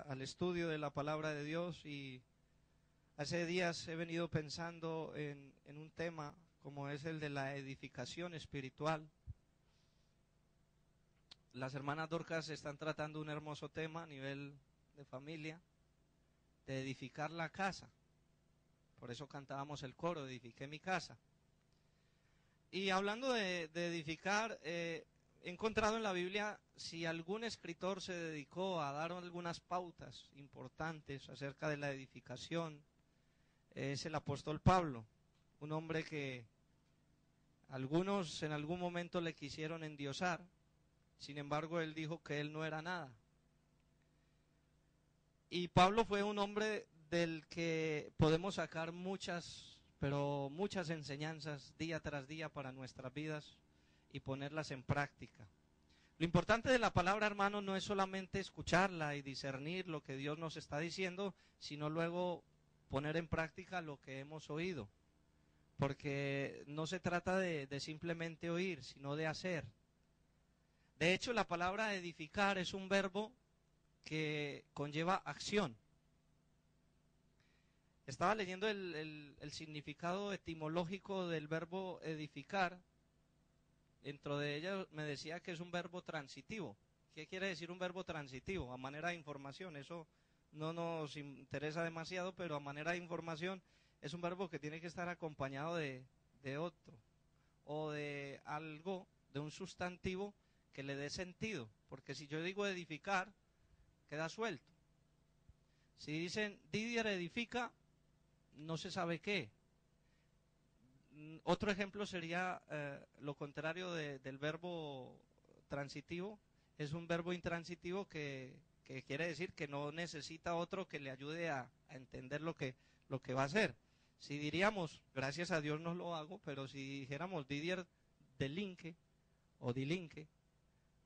al estudio de la palabra de Dios, y hace días he venido pensando en un tema como es el de la edificación espiritual. Las hermanas Dorcas están tratando un hermoso tema a nivel de familia, de edificar la casa. Por eso cantábamos el coro, edifiqué mi casa. Y hablando de edificar, he encontrado en la Biblia, si algún escritor se dedicó a dar algunas pautas importantes acerca de la edificación, es el apóstol Pablo, un hombre que algunos en algún momento le quisieron endiosar. Sin embargo, él dijo que él no era nada. Y Pablo fue un hombre del que podemos sacar muchas, pero muchas enseñanzas día tras día para nuestras vidas y ponerlas en práctica. Lo importante de la palabra, hermano, no es solamente escucharla y discernir lo que Dios nos está diciendo, sino luego poner en práctica lo que hemos oído. Porque no se trata de simplemente oír, sino de hacer. De hecho, la palabra edificar es un verbo que conlleva acción. Estaba leyendo el significado etimológico del verbo edificar. Dentro de ella me decía que es un verbo transitivo. ¿Qué quiere decir un verbo transitivo? A manera de información, eso no nos interesa demasiado, pero a manera de información es un verbo que tiene que estar acompañado de otro, o de algo, de un sustantivo que le dé sentido, porque si yo digo edificar, queda suelto. Si dicen Didier edifica, no se sabe qué. Otro ejemplo sería lo contrario del verbo transitivo, es un verbo intransitivo que quiere decir que no necesita otro que le ayude a entender lo que va a hacer. Si diríamos, gracias a Dios no lo hago, pero si dijéramos Didier delinque o dilinque,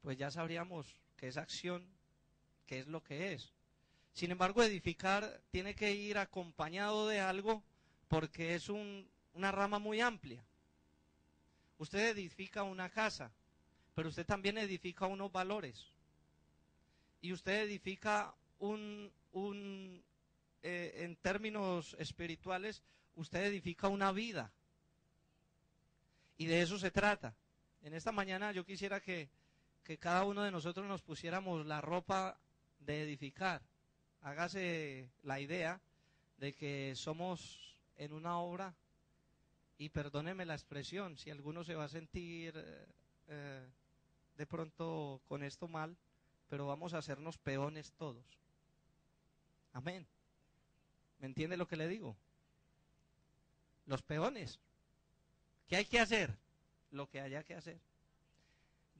pues ya sabríamos que esa acción, qué es lo que es. Sin embargo, edificar tiene que ir acompañado de algo porque es una rama muy amplia. Usted edifica una casa, pero usted también edifica unos valores. Y usted edifica en términos espirituales, usted edifica una vida. Y de eso se trata. En esta mañana yo quisiera que cada uno de nosotros nos pusiéramos la ropa de edificar. Hágase la idea de que somos en una obra, y perdóneme la expresión, si alguno se va a sentir de pronto con esto mal, pero vamos a hacernos peones todos. Amén. ¿Me entiende lo que le digo? Los peones. ¿Qué hay que hacer? Lo que haya que hacer.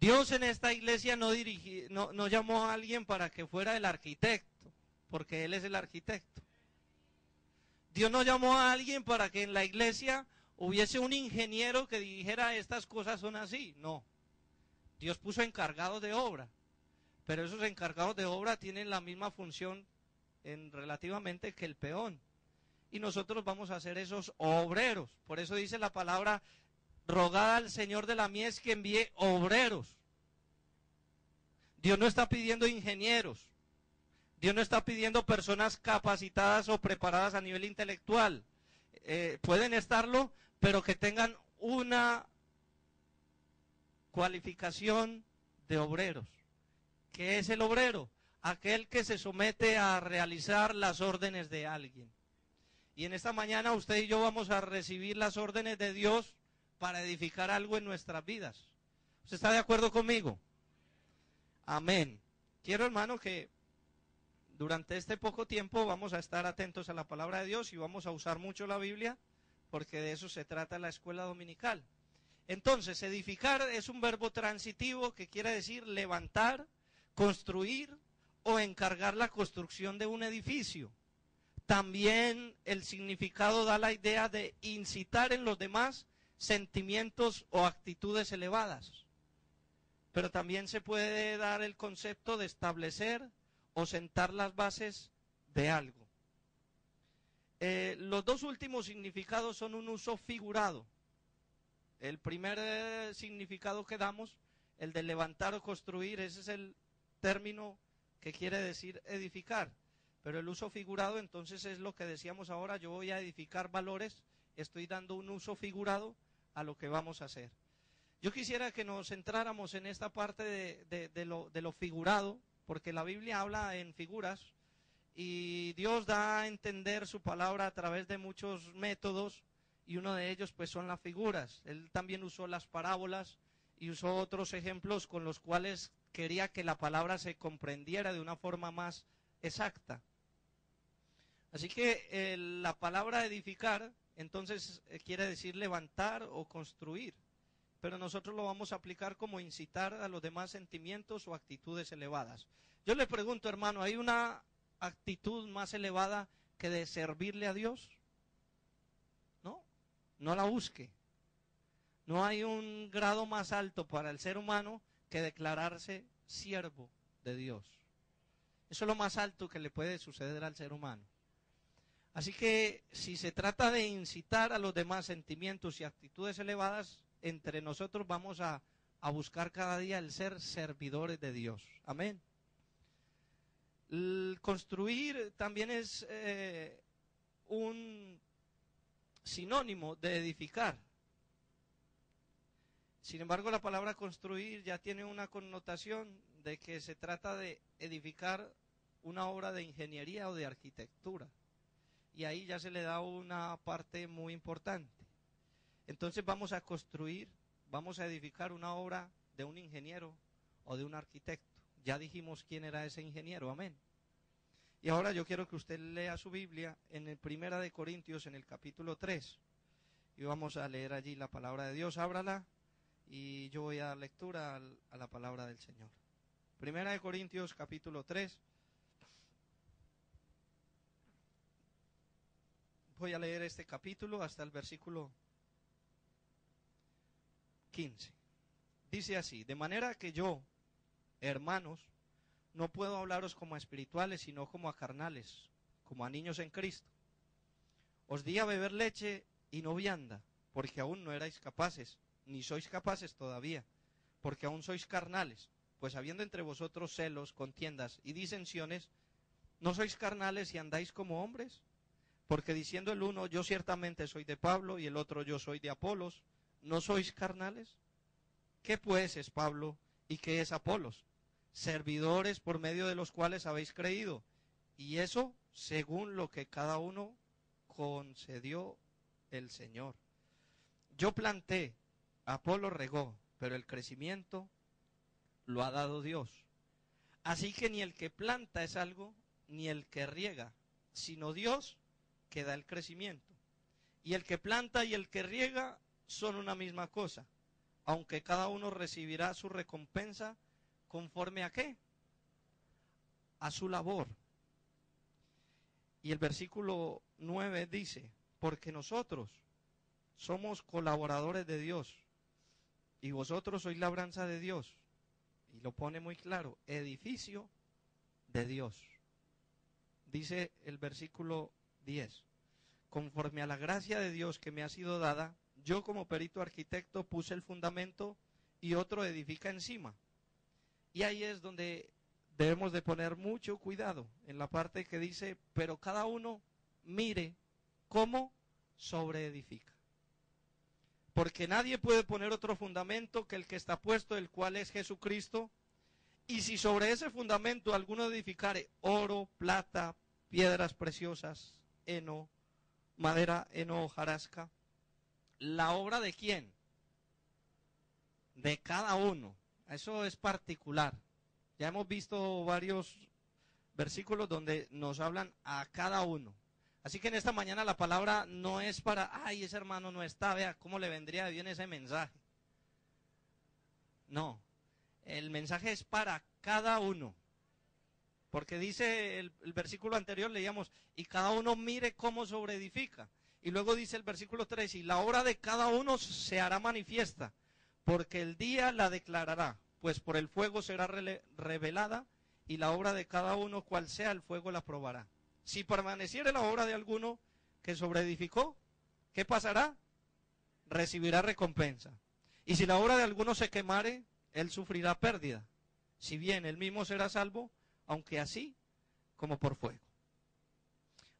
Dios en esta iglesia no llamó a alguien para que fuera el arquitecto, porque Él es el arquitecto. Dios no llamó a alguien para que en la iglesia hubiese un ingeniero que dijera estas cosas son así. No. Dios puso encargados de obra, pero esos encargados de obra tienen la misma función relativamente que el peón. Y nosotros vamos a ser esos obreros. Por eso dice la palabra, rogad al Señor de la mies que envíe obreros. Dios no está pidiendo ingenieros. Dios no está pidiendo personas capacitadas o preparadas a nivel intelectual. Pueden estarlo, pero que tengan una cualificación de obreros. ¿Qué es el obrero? Aquel que se somete a realizar las órdenes de alguien. Y en esta mañana usted y yo vamos a recibir las órdenes de Dios para edificar algo en nuestras vidas. ¿Usted está de acuerdo conmigo? Amén. Quiero, hermano, que durante este poco tiempo vamos a estar atentos a la palabra de Dios y vamos a usar mucho la Biblia, porque de eso se trata la escuela dominical. Entonces, edificar es un verbo transitivo que quiere decir levantar, construir o encargar la construcción de un edificio. También el significado da la idea de incitar en los demás sentimientos o actitudes elevadas. Pero también se puede dar el concepto de establecer o sentar las bases de algo. Los dos últimos significados son un uso figurado. El primer significado que damos, el de levantar o construir, ese es el término que quiere decir edificar. Pero el uso figurado entonces es lo que decíamos ahora, yo voy a edificar valores, estoy dando un uso figurado a lo que vamos a hacer. Yo quisiera que nos centráramos en esta parte de lo figurado, porque la Biblia habla en figuras y Dios da a entender su palabra a través de muchos métodos y uno de ellos pues son las figuras. Él también usó las parábolas y usó otros ejemplos con los cuales quería que la palabra se comprendiera de una forma más exacta. Así que la palabra edificar entonces quiere decir levantar o construir, pero nosotros lo vamos a aplicar como incitar a los demás sentimientos o actitudes elevadas. Yo le pregunto, hermano, ¿hay una actitud más elevada que de servirle a Dios? No, no la busque. No hay un grado más alto para el ser humano que declararse siervo de Dios. Eso es lo más alto que le puede suceder al ser humano. Así que si se trata de incitar a los demás sentimientos y actitudes elevadas, entre nosotros vamos a buscar cada día el ser servidores de Dios. Amén. El construir también es un sinónimo de edificar. Sin embargo, la palabra construir ya tiene una connotación de que se trata de edificar una obra de ingeniería o de arquitectura. Y ahí ya se le da una parte muy importante. Entonces vamos a construir, vamos a edificar una obra de un ingeniero o de un arquitecto. Ya dijimos quién era ese ingeniero, amén. Y ahora yo quiero que usted lea su Biblia en el Primera de Corintios, en el capítulo 3. Y vamos a leer allí la palabra de Dios, ábrala, y yo voy a dar lectura a la palabra del Señor. Primera de Corintios, capítulo 3. Voy a leer este capítulo hasta el versículo 15. Dice así: de manera que yo, hermanos, no puedo hablaros como a espirituales, sino como a carnales, como a niños en Cristo. Os di a beber leche y no vianda, porque aún no erais capaces, ni sois capaces todavía, porque aún sois carnales, pues habiendo entre vosotros celos, contiendas y disensiones, ¿no sois carnales y andáis como hombres? Porque diciendo el uno, yo ciertamente soy de Pablo, y el otro, yo soy de Apolos, ¿no sois carnales? ¿Qué pues es Pablo y qué es Apolos? Servidores por medio de los cuales habéis creído, y eso según lo que cada uno concedió el Señor. Yo planté, Apolo regó, pero el crecimiento lo ha dado Dios. Así que ni el que planta es algo, ni el que riega, sino Dios que da el crecimiento. Y el que planta y el que riega son una misma cosa, aunque cada uno recibirá su recompensa conforme a ¿qué? A su labor. Y el versículo 9 dice, porque nosotros somos colaboradores de Dios, y vosotros sois labranza de Dios, y lo pone muy claro, edificio de Dios. Dice el versículo 10, conforme a la gracia de Dios que me ha sido dada, yo como perito arquitecto puse el fundamento y otro edifica encima. Y ahí es donde debemos de poner mucho cuidado, en la parte que dice, pero cada uno mire cómo sobreedifica. Porque nadie puede poner otro fundamento que el que está puesto, el cual es Jesucristo. Y si sobre ese fundamento alguno edificare oro, plata, piedras preciosas, heno, madera, heno, hojarasca, ¿la obra de quién? De cada uno. Eso es particular. Ya hemos visto varios versículos donde nos hablan a cada uno. Así que en esta mañana la palabra no es para, ay, ese hermano no está, vea cómo le vendría bien ese mensaje. No, el mensaje es para cada uno. Porque dice el versículo anterior, leíamos, y cada uno mire cómo sobreedifica. Y luego dice el versículo 3, y la obra de cada uno se hará manifiesta, porque el día la declarará, pues por el fuego será revelada, y la obra de cada uno, cual sea el fuego, la probará. Si permaneciere la obra de alguno que sobreedificó, ¿qué pasará? Recibirá recompensa. Y si la obra de alguno se quemare, él sufrirá pérdida. Si bien él mismo será salvo, aunque así como por fuego.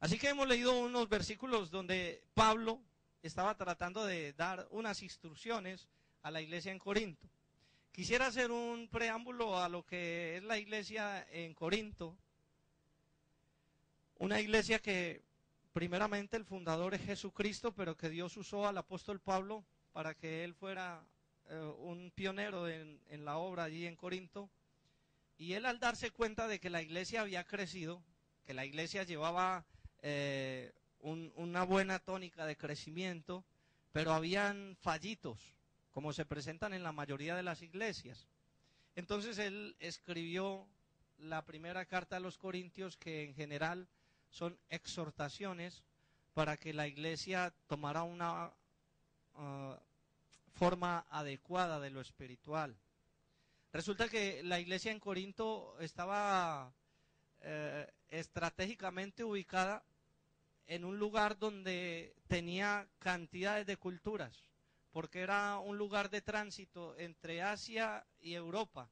Así que hemos leído unos versículos donde Pablo estaba tratando de dar unas instrucciones a la iglesia en Corinto. Quisiera hacer un preámbulo a lo que es la iglesia en Corinto. Una iglesia que primeramente el fundador es Jesucristo, pero que Dios usó al apóstol Pablo para que él fuera un pionero en la obra allí en Corinto. Y él, al darse cuenta de que la iglesia había crecido, que la iglesia llevaba una buena tónica de crecimiento, pero habían fallitos, como se presentan en la mayoría de las iglesias. Entonces él escribió la primera carta a los Corintios, que en general son exhortaciones para que la iglesia tomara una forma adecuada de lo espiritual. Resulta que la iglesia en Corinto estaba estratégicamente ubicada en un lugar donde tenía cantidades de culturas, porque era un lugar de tránsito entre Asia y Europa.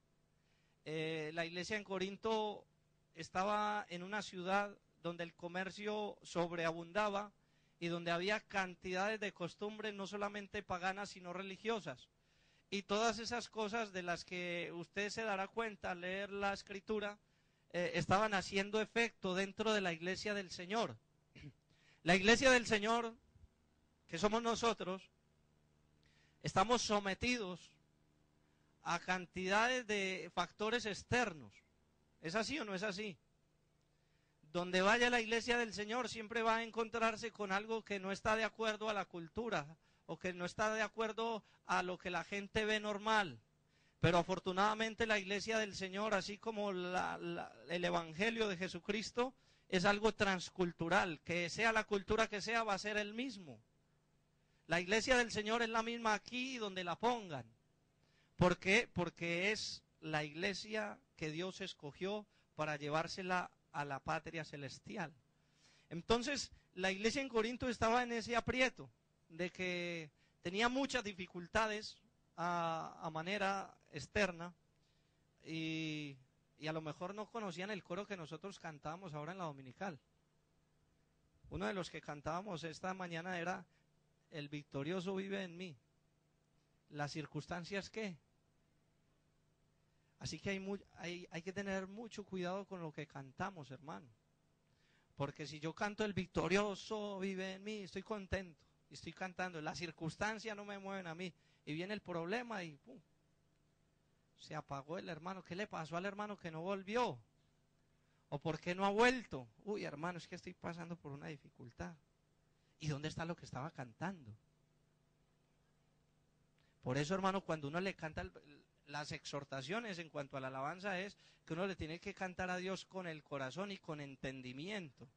La iglesia en Corinto estaba en una ciudad donde el comercio sobreabundaba y donde había cantidades de costumbres no solamente paganas sino religiosas. Y todas esas cosas de las que usted se dará cuenta al leer la escritura estaban haciendo efecto dentro de la iglesia del Señor. La iglesia del Señor, que somos nosotros, estamos sometidos a cantidades de factores externos. ¿Es así o no es así? Donde vaya la iglesia del Señor siempre va a encontrarse con algo que no está de acuerdo a la cultura o que no está de acuerdo a lo que la gente ve normal. Pero afortunadamente la iglesia del Señor, así como el evangelio de Jesucristo, es algo transcultural. Que sea la cultura que sea, va a ser el mismo. La iglesia del Señor es la misma aquí donde la pongan. ¿Por qué? Porque es la iglesia que Dios escogió para llevársela a la patria celestial. Entonces, la iglesia en Corinto estaba en ese aprieto de que tenía muchas dificultades a manera externa y a lo mejor no conocían el coro que nosotros cantábamos ahora en la dominical. Uno de los que cantábamos esta mañana era: el victorioso vive en mí. ¿Las circunstancias qué? Así que hay que tener mucho cuidado con lo que cantamos, hermano. Porque si yo canto el victorioso vive en mí, estoy contento, estoy cantando, las circunstancias no me mueven a mí, y viene el problema y ¡pum!, se apagó el hermano. ¿Qué le pasó al hermano que no volvió? ¿O por qué no ha vuelto? Uy, hermano, es que estoy pasando por una dificultad. ¿Y dónde está lo que estaba cantando? Por eso, hermano, cuando uno le canta las exhortaciones en cuanto a la alabanza, es que uno le tiene que cantar a Dios con el corazón y con entendimiento.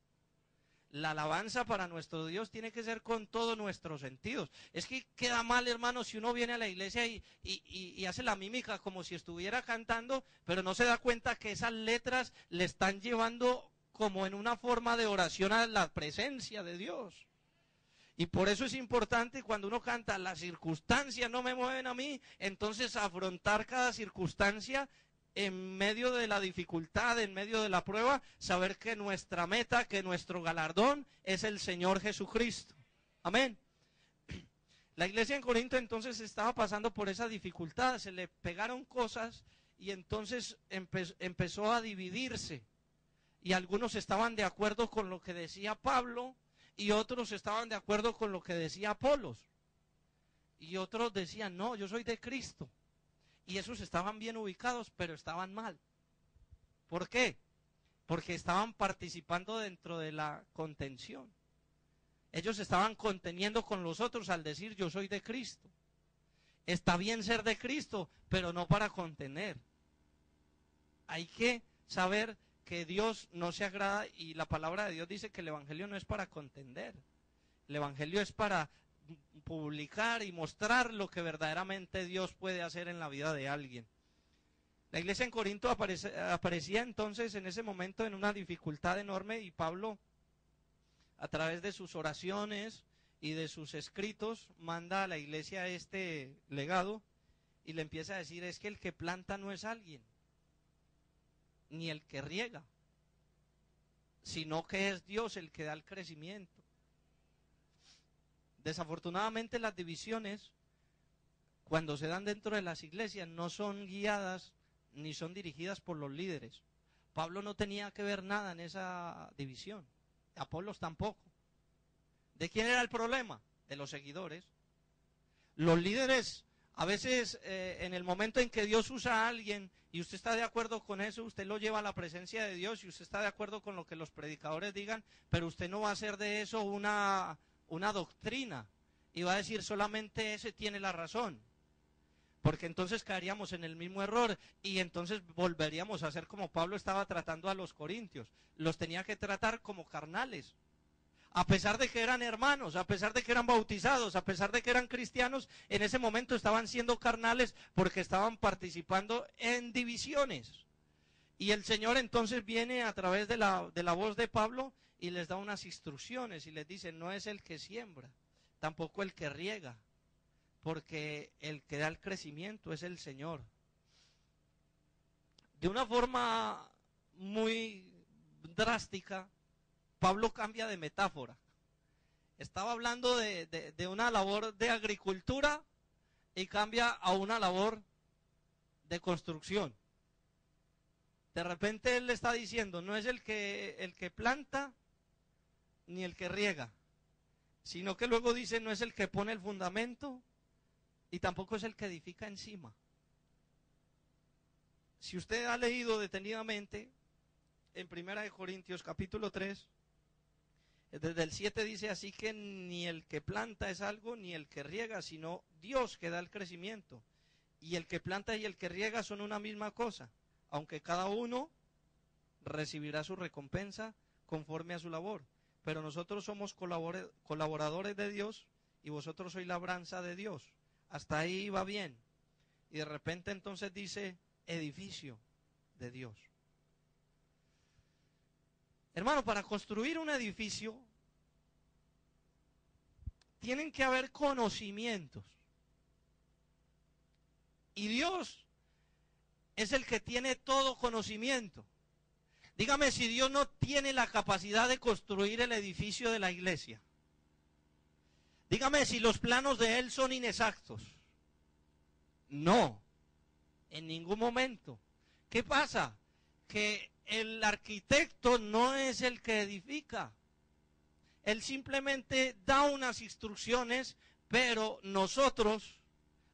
La alabanza para nuestro Dios tiene que ser con todos nuestros sentidos. Es que queda mal, hermano, si uno viene a la iglesia y hace la mímica como si estuviera cantando, pero no se da cuenta que esas letras le están llevando como en una forma de oración a la presencia de Dios. Y por eso es importante, cuando uno canta las circunstancias no me mueven a mí, entonces afrontar cada circunstancia en medio de la dificultad, en medio de la prueba, saber que nuestra meta, que nuestro galardón es el Señor Jesucristo. Amén. La iglesia en Corinto entonces estaba pasando por esa dificultad, se le pegaron cosas y entonces empezó a dividirse. Y algunos estaban de acuerdo con lo que decía Pablo, y otros estaban de acuerdo con lo que decía Apolos. Y otros decían: no, yo soy de Cristo. Y esos estaban bien ubicados, pero estaban mal. ¿Por qué? Porque estaban participando dentro de la contención. Ellos estaban conteniendo con los otros al decir: yo soy de Cristo. Está bien ser de Cristo, pero no para contener. Hay que saber que Dios no se agrada, y la palabra de Dios dice que el evangelio no es para contender. El evangelio es para publicar y mostrar lo que verdaderamente Dios puede hacer en la vida de alguien. La iglesia en Corinto aparecía entonces en ese momento en una dificultad enorme, y Pablo, a través de sus oraciones y de sus escritos, manda a la iglesia este legado y le empieza a decir: es que el que planta no es alguien, ni el que riega, sino que es Dios el que da el crecimiento. Desafortunadamente las divisiones, cuando se dan dentro de las iglesias, no son guiadas ni son dirigidas por los líderes. Pablo no tenía que ver nada en esa división, Apolos tampoco. ¿De quién era el problema? De los seguidores. Los líderes, a veces en el momento en que Dios usa a alguien y usted está de acuerdo con eso, usted lo lleva a la presencia de Dios y usted está de acuerdo con lo que los predicadores digan, pero usted no va a hacer de eso una doctrina y va a decir solamente ese tiene la razón. Porque entonces caeríamos en el mismo error y entonces volveríamos a ser como Pablo estaba tratando a los corintios. Los tenía que tratar como carnales. A pesar de que eran hermanos, a pesar de que eran bautizados, a pesar de que eran cristianos, en ese momento estaban siendo carnales porque estaban participando en divisiones. Y el Señor entonces viene a través de la voz de Pablo y les da unas instrucciones y les dice, no es el que siembra, tampoco el que riega, porque el que da el crecimiento es el Señor. De una forma muy drástica, Pablo cambia de metáfora. Estaba hablando de una labor de agricultura y cambia a una labor de construcción. De repente él le está diciendo, no es el que planta ni el que riega, sino que luego dice, no es el que pone el fundamento y tampoco es el que edifica encima. Si usted ha leído detenidamente en 1 Corintios capítulo 3, desde el 7 dice, así que ni el que planta es algo, ni el que riega, sino Dios que da el crecimiento. Y el que planta y el que riega son una misma cosa, aunque cada uno recibirá su recompensa conforme a su labor. Pero nosotros somos colaboradores de Dios y vosotros sois labranza de Dios. Hasta ahí va bien. Y de repente entonces dice, edificio de Dios. Hermano, para construir un edificio tienen que haber conocimientos. Y Dios es el que tiene todo conocimiento. Dígame si Dios no tiene la capacidad de construir el edificio de la iglesia. Dígame si los planos de Él son inexactos. No, en ningún momento. ¿Qué pasa? Que el arquitecto no es el que edifica. Él simplemente da unas instrucciones, pero nosotros,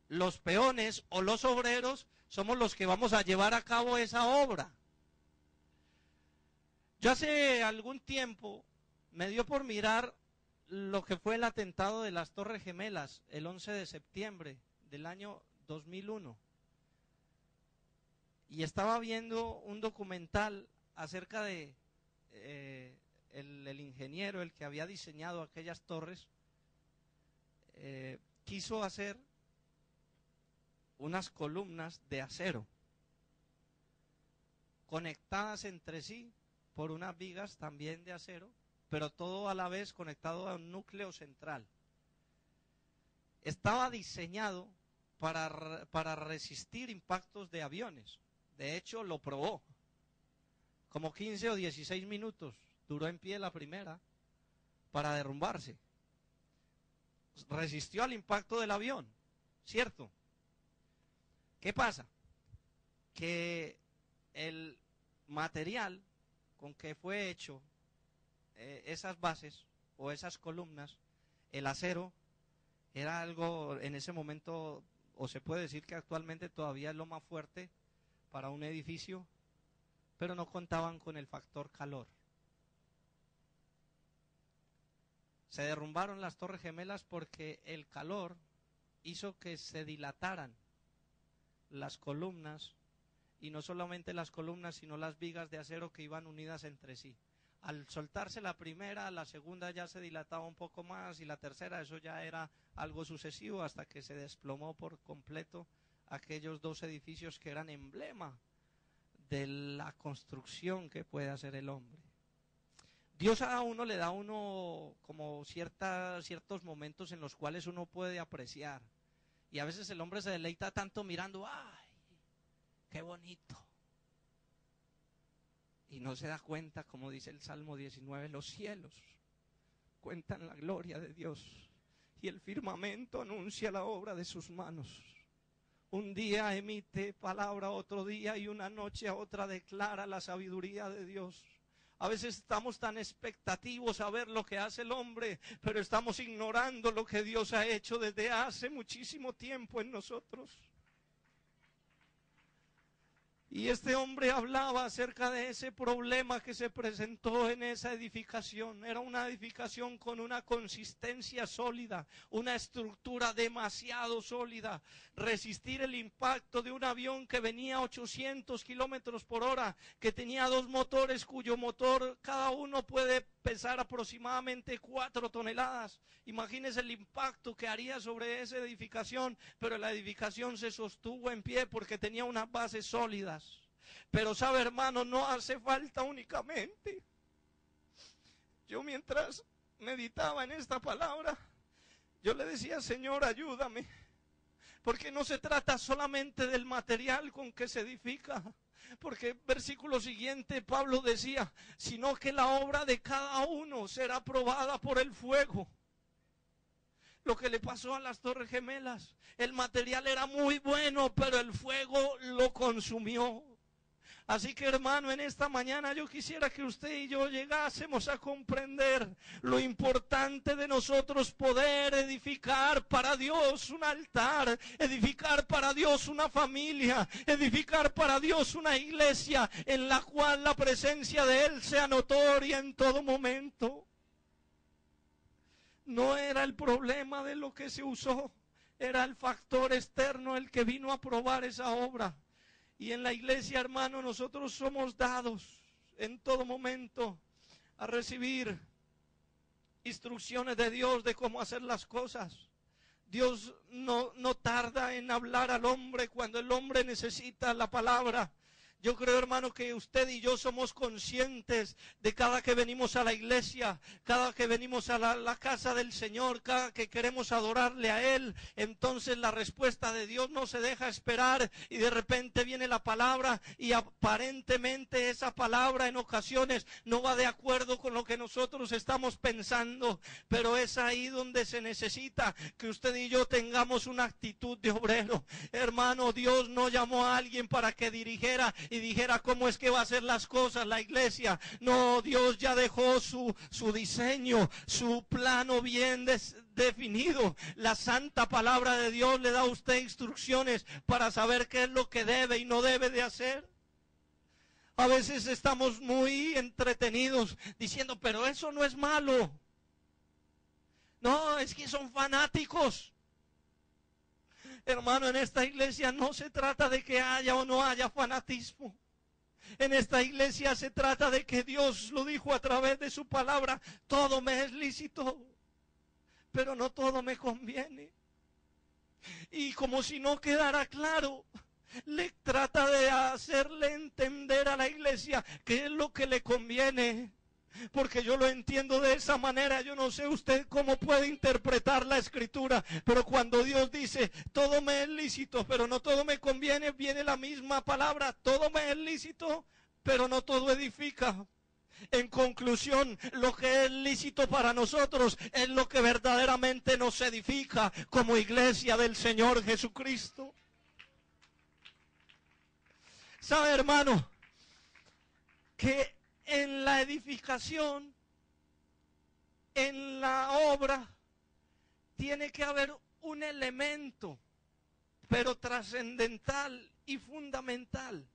los peones o los obreros, somos los que vamos a llevar a cabo esa obra. Yo hace algún tiempo me dio por mirar lo que fue el atentado de las Torres Gemelas, el 11 de septiembre del año 2001. Y estaba viendo un documental acerca de el ingeniero, el que había diseñado aquellas torres, quiso hacer unas columnas de acero conectadas entre sí por unas vigas también de acero, pero todo a la vez conectado a un núcleo central. Estaba diseñado para resistir impactos de aviones. De hecho, lo probó. Como 15 o 16 minutos duró en pie la primera para derrumbarse. Resistió al impacto del avión, ¿cierto? ¿Qué pasa? Que el material con que fue hecho esas bases o esas columnas, el acero, era algo en ese momento, o se puede decir que actualmente todavía es lo más fuerte para un edificio, pero no contaban con el factor calor. Se derrumbaron las Torres Gemelas porque el calor hizo que se dilataran las columnas, y no solamente las columnas, sino las vigas de acero que iban unidas entre sí. Al soltarse la primera, la segunda ya se dilataba un poco más, y la tercera, eso ya era algo sucesivo, hasta que se desplomó por completo aquellos dos edificios que eran emblema de la construcción que puede hacer el hombre. Dios a uno le da a uno como ciertos momentos en los cuales uno puede apreciar. Y a veces el hombre se deleita tanto mirando, ¡ay, qué bonito! y no se da cuenta, como dice el Salmo 19, los cielos cuentan la gloria de Dios y el firmamento anuncia la obra de sus manos. Un día emite palabra, otro día, y una noche a otra declara la sabiduría de Dios. A veces estamos tan expectativos a ver lo que hace el hombre, pero estamos ignorando lo que Dios ha hecho desde hace muchísimo tiempo en nosotros. Y este hombre hablaba acerca de ese problema que se presentó en esa edificación. Era una edificación con una consistencia sólida, una estructura demasiado sólida. Resistir el impacto de un avión que venía a 800 kilómetros por hora, que tenía 2 motores, cuyo motor cada uno puede pesar aproximadamente 4 toneladas. Imagínense el impacto que haría sobre esa edificación, pero la edificación se sostuvo en pie porque tenía unas bases sólidas. Pero sabe, hermano, no hace falta únicamente. Yo mientras meditaba en esta palabra, yo le decía, Señor, ayúdame, porque no se trata solamente del material con que se edifica. Porque versículo siguiente Pablo decía, sino que la obra de cada uno será probada por el fuego. Lo que le pasó a las Torres Gemelas, el material era muy bueno, pero el fuego lo consumió. Así que, hermano, en esta mañana yo quisiera que usted y yo llegásemos a comprender lo importante de nosotros poder edificar para Dios un altar, edificar para Dios una familia, edificar para Dios una iglesia en la cual la presencia de Él sea notoria en todo momento. No era el problema de lo que se usó, era el factor externo el que vino a probar esa obra. Y en la iglesia, hermano, nosotros somos dados en todo momento a recibir instrucciones de Dios de cómo hacer las cosas. Dios no tarda en hablar al hombre cuando el hombre necesita la palabra. Yo creo, hermano, que usted y yo somos conscientes de cada que venimos a la iglesia, cada que venimos a la casa del Señor, cada que queremos adorarle a Él. Entonces la respuesta de Dios no se deja esperar y de repente viene la palabra y aparentemente esa palabra en ocasiones no va de acuerdo con lo que nosotros estamos pensando. Pero es ahí donde se necesita que usted y yo tengamos una actitud de obrero. Hermano, Dios no llamó a alguien para que dirigiera y dijera cómo es que va a hacer las cosas la iglesia. No, Dios ya dejó su diseño, su plano bien definido. La santa palabra de Dios le da a usted instrucciones para saber qué es lo que debe y no debe de hacer. A veces estamos muy entretenidos diciendo, pero eso no es malo. No, es que son fanáticos. Hermano, en esta iglesia no se trata de que haya o no haya fanatismo. En esta iglesia se trata de que Dios lo dijo a través de su palabra. Todo me es lícito, pero no todo me conviene. Y como si no quedara claro, le trata de hacerle entender a la iglesia qué es lo que le conviene. Porque yo lo entiendo de esa manera. Yo no sé usted cómo puede interpretar la escritura, pero cuando Dios dice todo me es lícito pero no todo me conviene, viene la misma palabra, todo me es lícito pero no todo edifica. En conclusión, lo que es lícito para nosotros es lo que verdaderamente nos edifica como iglesia del Señor Jesucristo. ¿Sabe, hermano? Que en la edificación, en la obra, tiene que haber un elemento, pero trascendental y fundamental.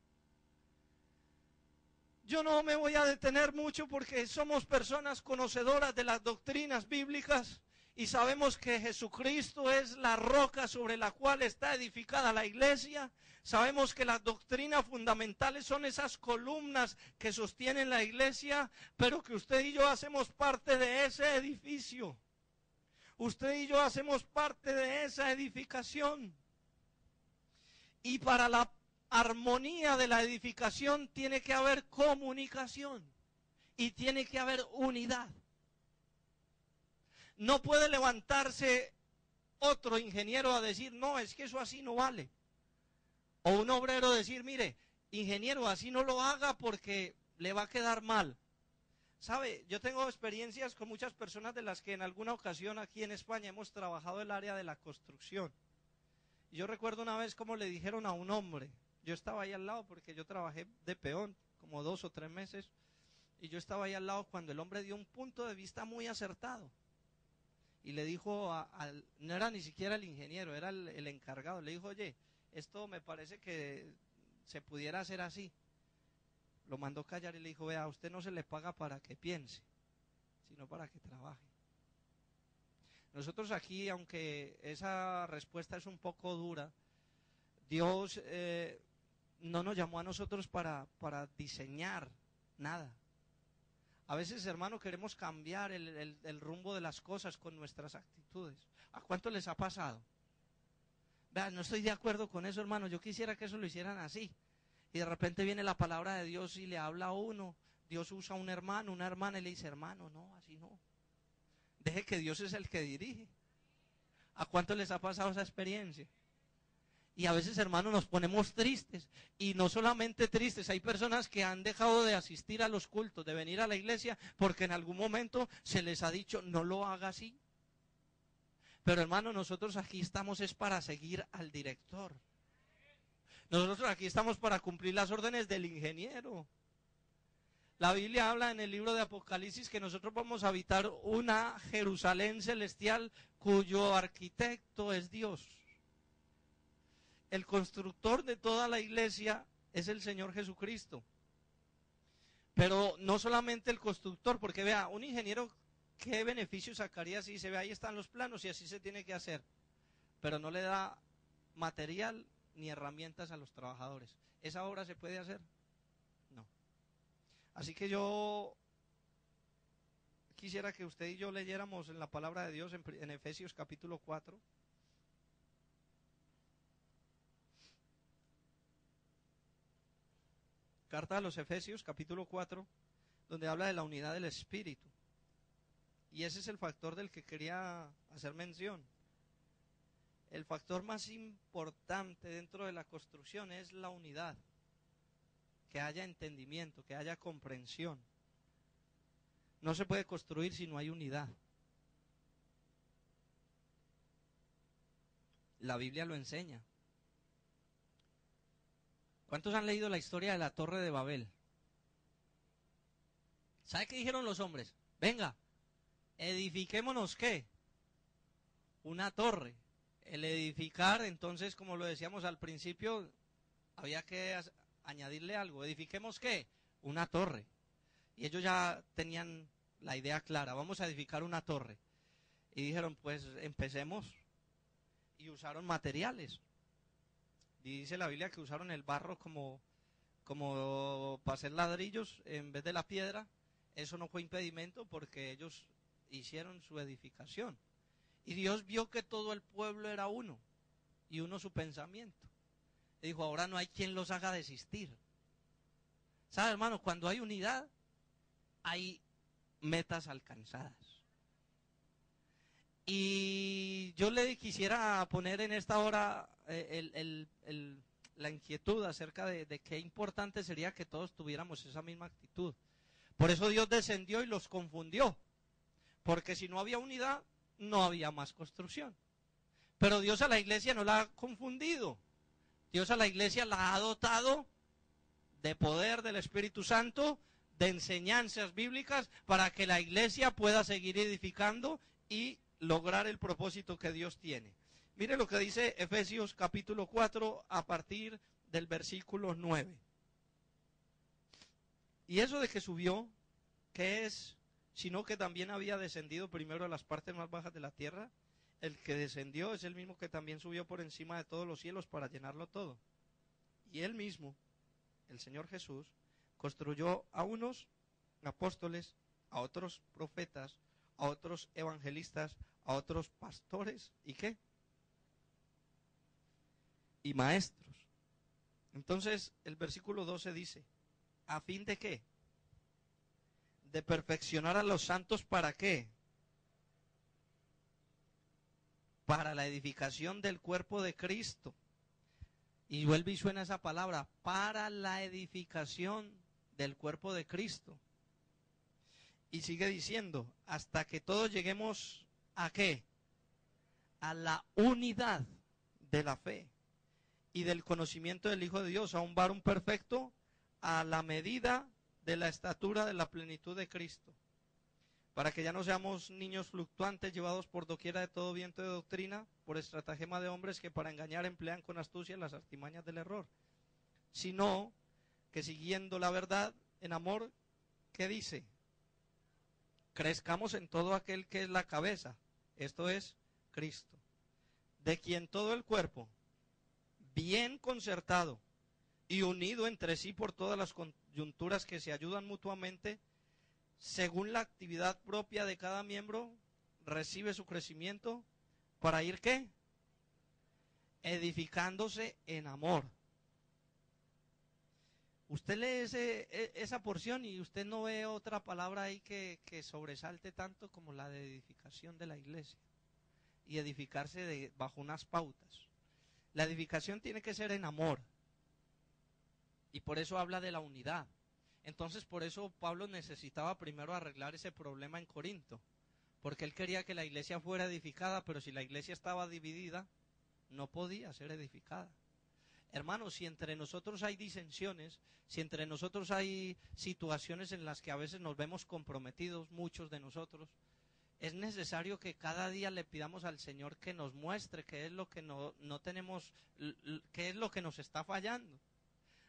Yo no me voy a detener mucho porque somos personas conocedoras de las doctrinas bíblicas y sabemos que Jesucristo es la roca sobre la cual está edificada la iglesia. Sabemos que las doctrinas fundamentales son esas columnas que sostienen la iglesia, pero que usted y yo hacemos parte de ese edificio. Usted y yo hacemos parte de esa edificación. Y para la armonía de la edificación tiene que haber comunicación y tiene que haber unidad. No puede levantarse otro ingeniero a decir, no, es que eso así no vale. O un obrero decir, mire, ingeniero, así no lo haga porque le va a quedar mal. ¿Sabe? Yo tengo experiencias con muchas personas de las que en alguna ocasión aquí en España hemos trabajado el área de la construcción. Y yo recuerdo una vez cómo le dijeron a un hombre, yo estaba ahí al lado porque yo trabajé de peón como 2 o 3 meses, y yo estaba ahí al lado cuando el hombre dio un punto de vista muy acertado. Y le dijo, no era ni siquiera el ingeniero, era el encargado, le dijo, oye, esto me parece que se pudiera hacer así. Lo mandó callar y le dijo, vea, a usted no se le paga para que piense, sino para que trabaje. Nosotros aquí, aunque esa respuesta es un poco dura, Dios no nos llamó a nosotros para diseñar nada. A veces, hermano, queremos cambiar el rumbo de las cosas con nuestras actitudes. ¿A cuánto les ha pasado? Vea, no estoy de acuerdo con eso, hermano, yo quisiera que eso lo hicieran así. Y de repente viene la palabra de Dios y le habla a uno. Dios usa a un hermano, una hermana y le dice, hermano, no, así no. Deje que Dios es el que dirige. ¿A cuánto les ha pasado esa experiencia? Y a veces, hermano, nos ponemos tristes. Y no solamente tristes, hay personas que han dejado de asistir a los cultos, de venir a la iglesia, porque en algún momento se les ha dicho, no lo haga así. Pero hermano, nosotros aquí estamos es para seguir al director. Nosotros aquí estamos para cumplir las órdenes del ingeniero. La Biblia habla en el libro de Apocalipsis que nosotros vamos a habitar una Jerusalén celestial cuyo arquitecto es Dios. El constructor de toda la iglesia es el Señor Jesucristo. Pero no solamente el constructor, porque vea, un ingeniero, ¿qué beneficio sacaría si se ve ahí están los planos y así se tiene que hacer? Pero no le da material ni herramientas a los trabajadores. ¿Esa obra se puede hacer? No. Así que yo quisiera que usted y yo leyéramos en la palabra de Dios en Efesios capítulo 4. Carta a los Efesios capítulo 4, donde habla de la unidad del Espíritu. Y ese es el factor del que quería hacer mención. El factor más importante dentro de la construcción es la unidad. Que haya entendimiento, que haya comprensión. No se puede construir si no hay unidad. La Biblia lo enseña. ¿Cuántos han leído la historia de la Torre de Babel? ¿Sabe qué dijeron los hombres? Venga, edifiquémonos, ¿qué? Una torre. El edificar, entonces, como lo decíamos al principio, había que añadirle algo. ¿Edifiquemos qué? Una torre. Y ellos ya tenían la idea clara, vamos a edificar una torre. Y dijeron, pues empecemos. Y usaron materiales. Dice la Biblia que usaron el barro como para hacer ladrillos en vez de la piedra. Eso no fue impedimento porque ellos hicieron su edificación. Y Dios vio que todo el pueblo era uno, y uno su pensamiento. Y dijo, ahora no hay quien los haga desistir. ¿Sabe, hermano? Cuando hay unidad, hay metas alcanzadas. Y yo le quisiera poner en esta hora la inquietud acerca de qué importante sería que todos tuviéramos esa misma actitud. Por eso Dios descendió y los confundió. Porque si no había unidad, no había más construcción. Pero Dios a la iglesia no la ha confundido. Dios a la iglesia la ha dotado de poder del Espíritu Santo, de enseñanzas bíblicas, para que la iglesia pueda seguir edificando y lograr el propósito que Dios tiene. Mire lo que dice Efesios capítulo 4 a partir del versículo 9. Y eso de que subió, ¿qué es? Sino que también había descendido primero a las partes más bajas de la tierra. El que descendió es el mismo que también subió por encima de todos los cielos para llenarlo todo. Y él mismo, el Señor Jesús, construyó a unos apóstoles, a otros profetas, a otros evangelistas, a otros pastores, ¿y qué? Y maestros. Entonces el versículo 12 dice, ¿a fin de qué? De perfeccionar a los santos, ¿para qué? Para la edificación del cuerpo de Cristo. Y vuelve y suena esa palabra, para la edificación del cuerpo de Cristo. Y sigue diciendo, hasta que todos lleguemos ¿a qué? A la unidad de la fe y del conocimiento del Hijo de Dios, a un varón perfecto, a la medida de la estatura de la plenitud de Cristo, para que ya no seamos niños fluctuantes, llevados por doquiera de todo viento de doctrina, por estratagema de hombres que para engañar emplean con astucia las artimañas del error, sino que siguiendo la verdad en amor, ¿qué dice? Crezcamos en todo aquel que es la cabeza, esto es Cristo, de quien todo el cuerpo, bien concertado y unido entre sí por todas las coyunturas que se ayudan mutuamente, según la actividad propia de cada miembro, recibe su crecimiento para ir ¿qué? Edificándose en amor. Usted lee esa porción y usted no ve otra palabra ahí que sobresalte tanto como la de edificación de la iglesia y edificarse bajo unas pautas. La edificación tiene que ser en amor y por eso habla de la unidad. Entonces por eso Pablo necesitaba primero arreglar ese problema en Corinto, porque él quería que la iglesia fuera edificada, pero si la iglesia estaba dividida, no podía ser edificada. Hermanos, si entre nosotros hay disensiones, si entre nosotros hay situaciones en las que a veces nos vemos comprometidos, muchos de nosotros, es necesario que cada día le pidamos al Señor que nos muestre qué es lo que no tenemos, qué es lo que nos está fallando.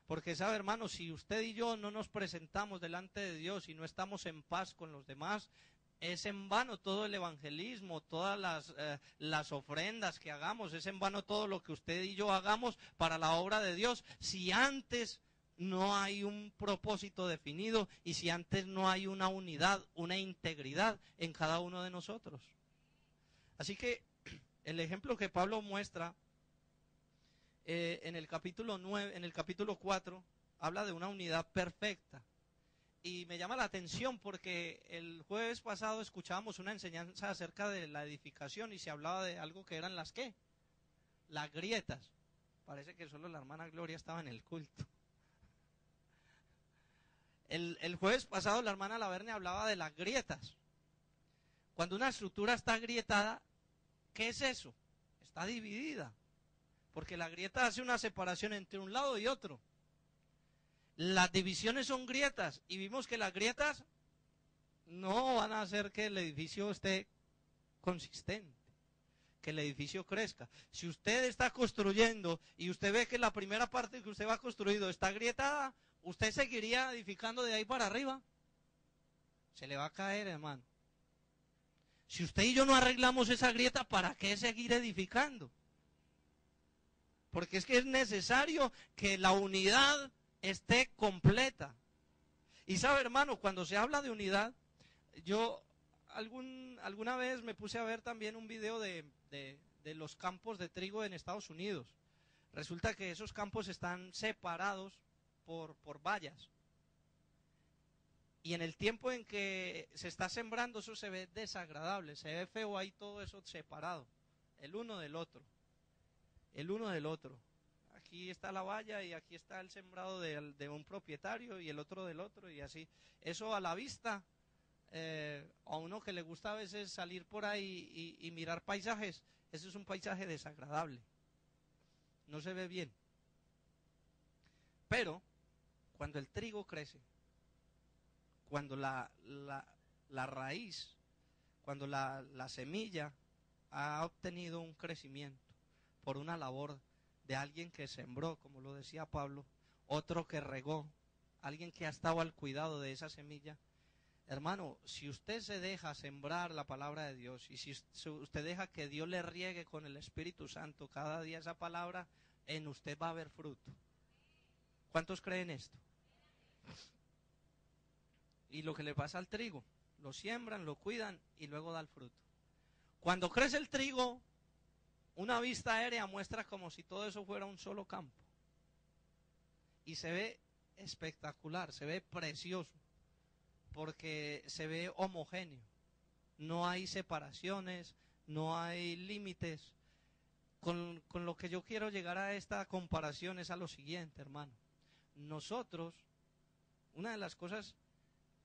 Porque sabe, hermanos, si usted y yo no nos presentamos delante de Dios y no estamos en paz con los demás, es en vano todo el evangelismo, todas las ofrendas que hagamos, es en vano todo lo que usted y yo hagamos para la obra de Dios, si antes no hay un propósito definido y si antes no hay una unidad, una integridad en cada uno de nosotros. Así que el ejemplo que Pablo muestra en el capítulo 9, en el capítulo 4, habla de una unidad perfecta. Y me llama la atención porque el jueves pasado escuchábamos una enseñanza acerca de la edificación y se hablaba de algo que eran las ¿qué? Las grietas. Parece que solo la hermana Gloria estaba en el culto. El jueves pasado la hermana Laverne hablaba de las grietas. Cuando una estructura está agrietada, ¿qué es eso? Está dividida. Porque la grieta hace una separación entre un lado y otro. Las divisiones son grietas y vimos que las grietas no van a hacer que el edificio esté consistente, que el edificio crezca. Si usted está construyendo y usted ve que la primera parte que usted va construido está agrietada, usted seguiría edificando de ahí para arriba. Se le va a caer, hermano. Si usted y yo no arreglamos esa grieta, ¿para qué seguir edificando? Porque es que es necesario que la unidad esté completa. Y sabe, hermano, cuando se habla de unidad, yo alguna vez me puse a ver también un video de los campos de trigo en Estados Unidos. Resulta que esos campos están separados por vallas. Y en el tiempo en que se está sembrando, eso se ve desagradable, se ve feo ahí todo eso separado, el uno del otro. El uno del otro. Aquí está la valla y aquí está el sembrado de un propietario y el otro del otro y así. Eso a la vista, a uno que le gusta a veces salir por ahí y mirar paisajes, eso es un paisaje desagradable. No se ve bien. Pero cuando el trigo crece, cuando la raíz, cuando la semilla ha obtenido un crecimiento por una labor de alguien que sembró, como lo decía Pablo, otro que regó, alguien que ha estado al cuidado de esa semilla. Hermano, si usted se deja sembrar la palabra de Dios y si usted deja que Dios le riegue con el Espíritu Santo cada día esa palabra, en usted va a haber fruto. ¿Cuántos creen esto? Y lo que le pasa al trigo, lo siembran, lo cuidan y luego da el fruto. Cuando crece el trigo, una vista aérea muestra como si todo eso fuera un solo campo. Y se ve espectacular, se ve precioso, porque se ve homogéneo. No hay separaciones, no hay límites. Con lo que yo quiero llegar a esta comparación es a lo siguiente, hermano. Nosotros una de las cosas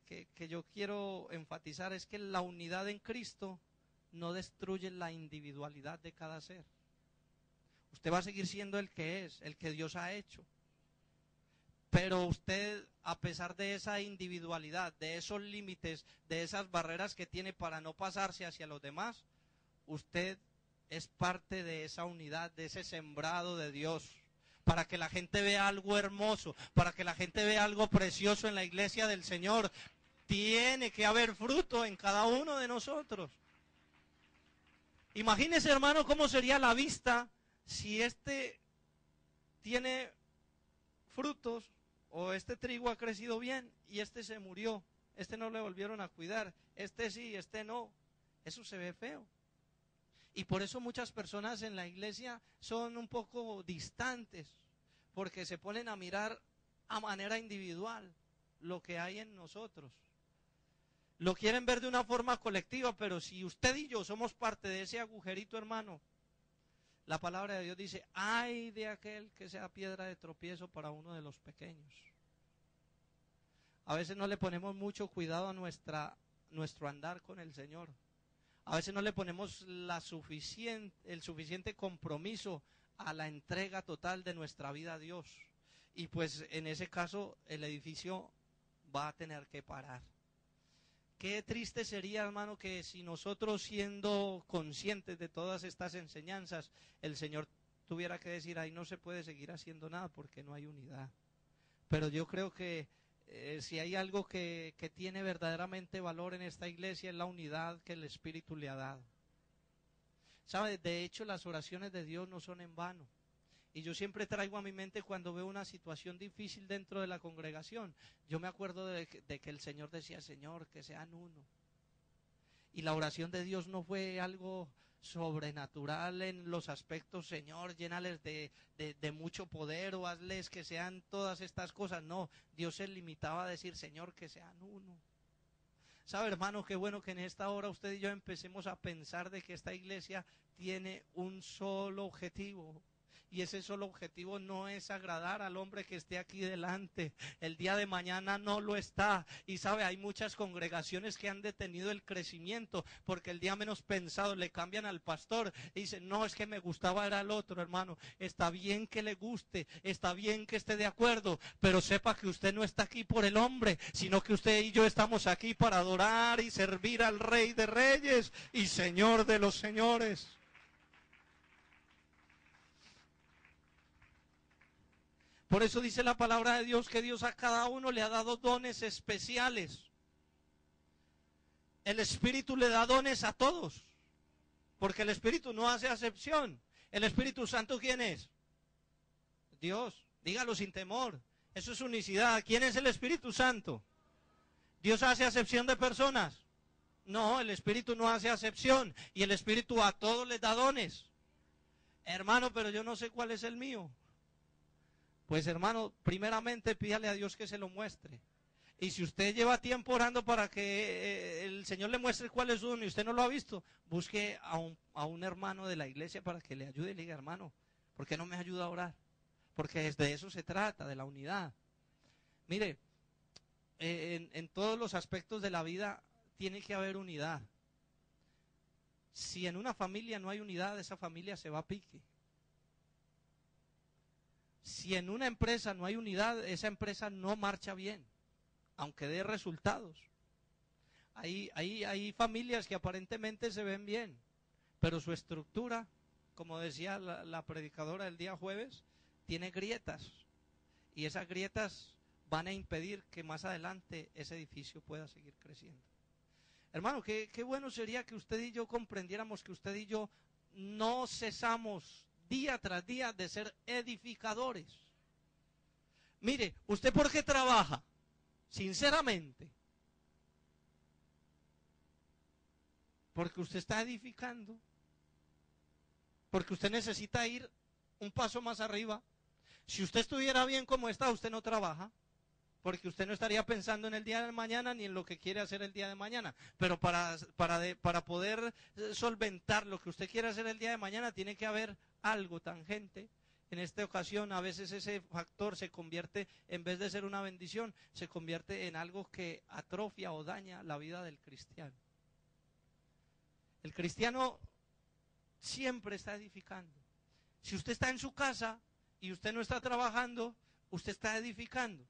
que yo quiero enfatizar es que la unidad en Cristo no destruye la individualidad de cada ser. Usted va a seguir siendo el que es, el que Dios ha hecho. Pero usted, a pesar de esa individualidad, de esos límites, de esas barreras que tiene para no pasarse hacia los demás, usted es parte de esa unidad, de ese sembrado de Dios. Para que la gente vea algo hermoso, para que la gente vea algo precioso en la iglesia del Señor, tiene que haber fruto en cada uno de nosotros. Imagínese, hermano, cómo sería la vista si este tiene frutos o este trigo ha crecido bien y este se murió, este no le volvieron a cuidar, este sí, este no. Eso se ve feo. Y por eso muchas personas en la iglesia son un poco distantes, porque se ponen a mirar a manera individual lo que hay en nosotros. Lo quieren ver de una forma colectiva, pero si usted y yo somos parte de ese agujerito, hermano, la palabra de Dios dice, ay de aquel que sea piedra de tropiezo para uno de los pequeños. A veces no le ponemos mucho cuidado a nuestro andar con el Señor. A veces no le ponemos el suficiente compromiso a la entrega total de nuestra vida a Dios. Y pues en ese caso el edificio va a tener que parar. Qué triste sería, hermano, que si nosotros, siendo conscientes de todas estas enseñanzas, el Señor tuviera que decir, ahí no se puede seguir haciendo nada porque no hay unidad. Pero yo creo que si hay algo que tiene verdaderamente valor en esta iglesia es la unidad que el Espíritu le ha dado. ¿Sabe? De hecho, las oraciones de Dios no son en vano. Y yo siempre traigo a mi mente cuando veo una situación difícil dentro de la congregación. Yo me acuerdo de que el Señor decía, Señor, que sean uno. Y la oración de Dios no fue algo sobrenatural en los aspectos, Señor, llénales de mucho poder o hazles que sean todas estas cosas. No, Dios se limitaba a decir, Señor, que sean uno. ¿Sabe, hermano? Qué bueno que en esta hora usted y yo empecemos a pensar de que esta iglesia tiene un solo objetivo. Y ese solo objetivo no es agradar al hombre que esté aquí delante. El día de mañana no lo está. Y sabe, hay muchas congregaciones que han detenido el crecimiento porque el día menos pensado le cambian al pastor y dicen, no, es que me gustaba era el otro, hermano. Está bien que le guste, está bien que esté de acuerdo, pero sepa que usted no está aquí por el hombre, sino que usted y yo estamos aquí para adorar y servir al Rey de Reyes y Señor de los Señores. Por eso dice la palabra de Dios que Dios a cada uno le ha dado dones especiales. El Espíritu le da dones a todos, porque el Espíritu no hace acepción. ¿El Espíritu Santo quién es? Dios. Dígalo sin temor. Eso es unicidad. ¿Quién es el Espíritu Santo? ¿Dios hace acepción de personas? No, el Espíritu no hace acepción. Y el Espíritu a todos les da dones. Hermano, pero yo no sé cuál es el mío. Pues hermano, primeramente pídale a Dios que se lo muestre. Y si usted lleva tiempo orando para que el Señor le muestre cuál es uno y usted no lo ha visto, busque a un hermano de la iglesia para que le ayude y le diga, hermano, ¿por qué no me ayuda a orar? Porque de eso se trata, de la unidad. Mire, en todos los aspectos de la vida tiene que haber unidad. Si en una familia no hay unidad, esa familia se va a pique. Si en una empresa no hay unidad, esa empresa no marcha bien, aunque dé resultados. Hay familias que aparentemente se ven bien, pero su estructura, como decía la predicadora el día jueves, tiene grietas. Y esas grietas van a impedir que más adelante ese edificio pueda seguir creciendo. Hermano, qué bueno sería que usted y yo comprendiéramos que usted y yo no cesamos día tras día de ser edificadores. Mire, ¿usted por qué trabaja? Sinceramente. Porque usted está edificando. Porque usted necesita ir un paso más arriba. Si usted estuviera bien como está, usted no trabaja. Porque usted no estaría pensando en el día de mañana ni en lo que quiere hacer el día de mañana. Pero para poder solventar lo que usted quiere hacer el día de mañana, tiene que haber algo tangente En esta ocasión, a veces ese factor se convierte, en vez de ser una bendición, se convierte en algo que atrofia o daña la vida del cristiano. El cristiano siempre está edificando. Si usted está en su casa y usted no está trabajando, usted está edificando.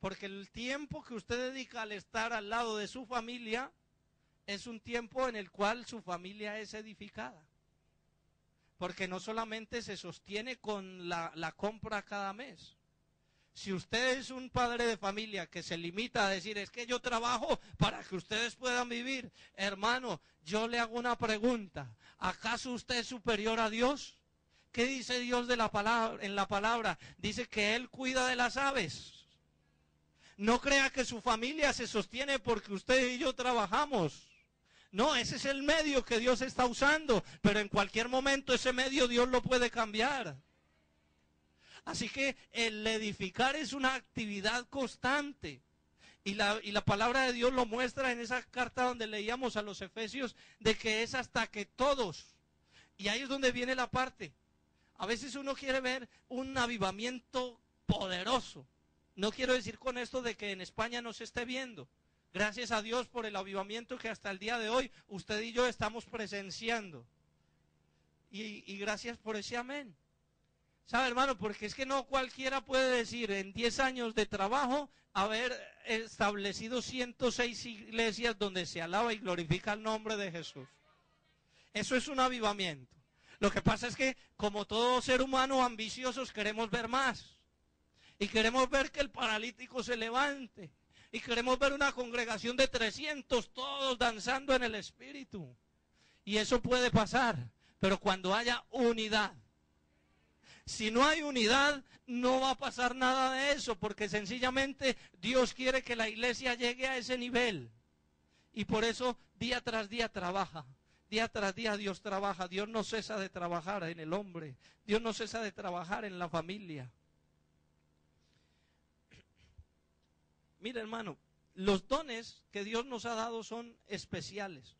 Porque el tiempo que usted dedica al estar al lado de su familia es un tiempo en el cual su familia es edificada. Porque no solamente se sostiene con la compra cada mes. Si usted es un padre de familia que se limita a decir, es que yo trabajo para que ustedes puedan vivir, hermano, yo le hago una pregunta. ¿Acaso usted es superior a Dios? ¿Qué dice Dios de la palabra, en la palabra? Dice que Él cuida de las aves. No crea que su familia se sostiene porque usted y yo trabajamos. No, ese es el medio que Dios está usando, pero en cualquier momento ese medio Dios lo puede cambiar. Así que el edificar es una actividad constante. Y la palabra de Dios lo muestra en esa carta donde leíamos a los Efesios, de que es hasta que todos, y ahí es donde viene la parte. A veces uno quiere ver un avivamiento poderoso. No quiero decir con esto de que en España no se esté viendo. Gracias a Dios por el avivamiento que hasta el día de hoy usted y yo estamos presenciando. Y gracias por ese amén. ¿Sabe, hermano? Porque es que no cualquiera puede decir en 10 años de trabajo haber establecido 106 iglesias donde se alaba y glorifica el nombre de Jesús. Eso es un avivamiento. Lo que pasa es que como todo ser humano ambiciosos queremos ver más. Y queremos ver que el paralítico se levante. Y queremos ver una congregación de 300 todos danzando en el Espíritu. Y eso puede pasar, pero cuando haya unidad. Si no hay unidad, no va a pasar nada de eso, porque sencillamente Dios quiere que la iglesia llegue a ese nivel. Y por eso día tras día trabaja. Día tras día Dios trabaja. Dios no cesa de trabajar en el hombre. Dios no cesa de trabajar en la familia. Mira, hermano, los dones que Dios nos ha dado son especiales.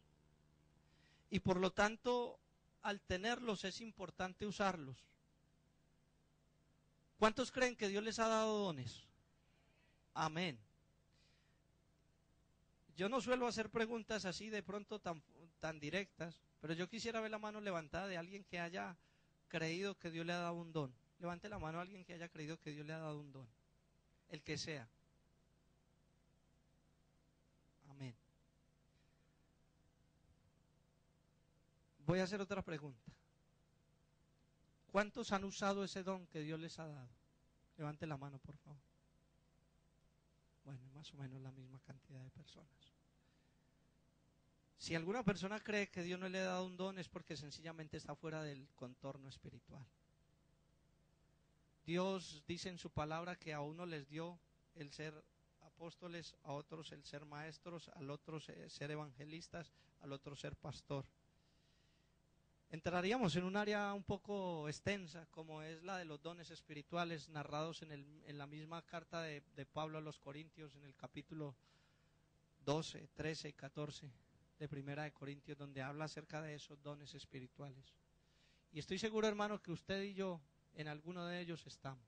Y por lo tanto, al tenerlos es importante usarlos. ¿Cuántos creen que Dios les ha dado dones? Amén. Yo no suelo hacer preguntas así de pronto tan directas, pero yo quisiera ver la mano levantada de alguien que haya creído que Dios le ha dado un don. Levante la mano a alguien que haya creído que Dios le ha dado un don. El que sea. Amén. Voy a hacer otra pregunta. ¿Cuántos han usado ese don que Dios les ha dado? Levante la mano, por favor. Bueno, más o menos la misma cantidad de personas. Si alguna persona cree que Dios no le ha dado un don es porque sencillamente está fuera del contorno espiritual. Dios dice en su palabra que a uno les dio el ser apóstoles, a otros el ser maestros, al otro ser evangelistas, al otro ser pastor. Entraríamos en un área un poco extensa, como es la de los dones espirituales narrados en la misma carta de Pablo a los Corintios, en el capítulo 12, 13 y 14 de Primera de Corintios, donde habla acerca de esos dones espirituales. Y estoy seguro, hermano, que usted y yo en alguno de ellos estamos.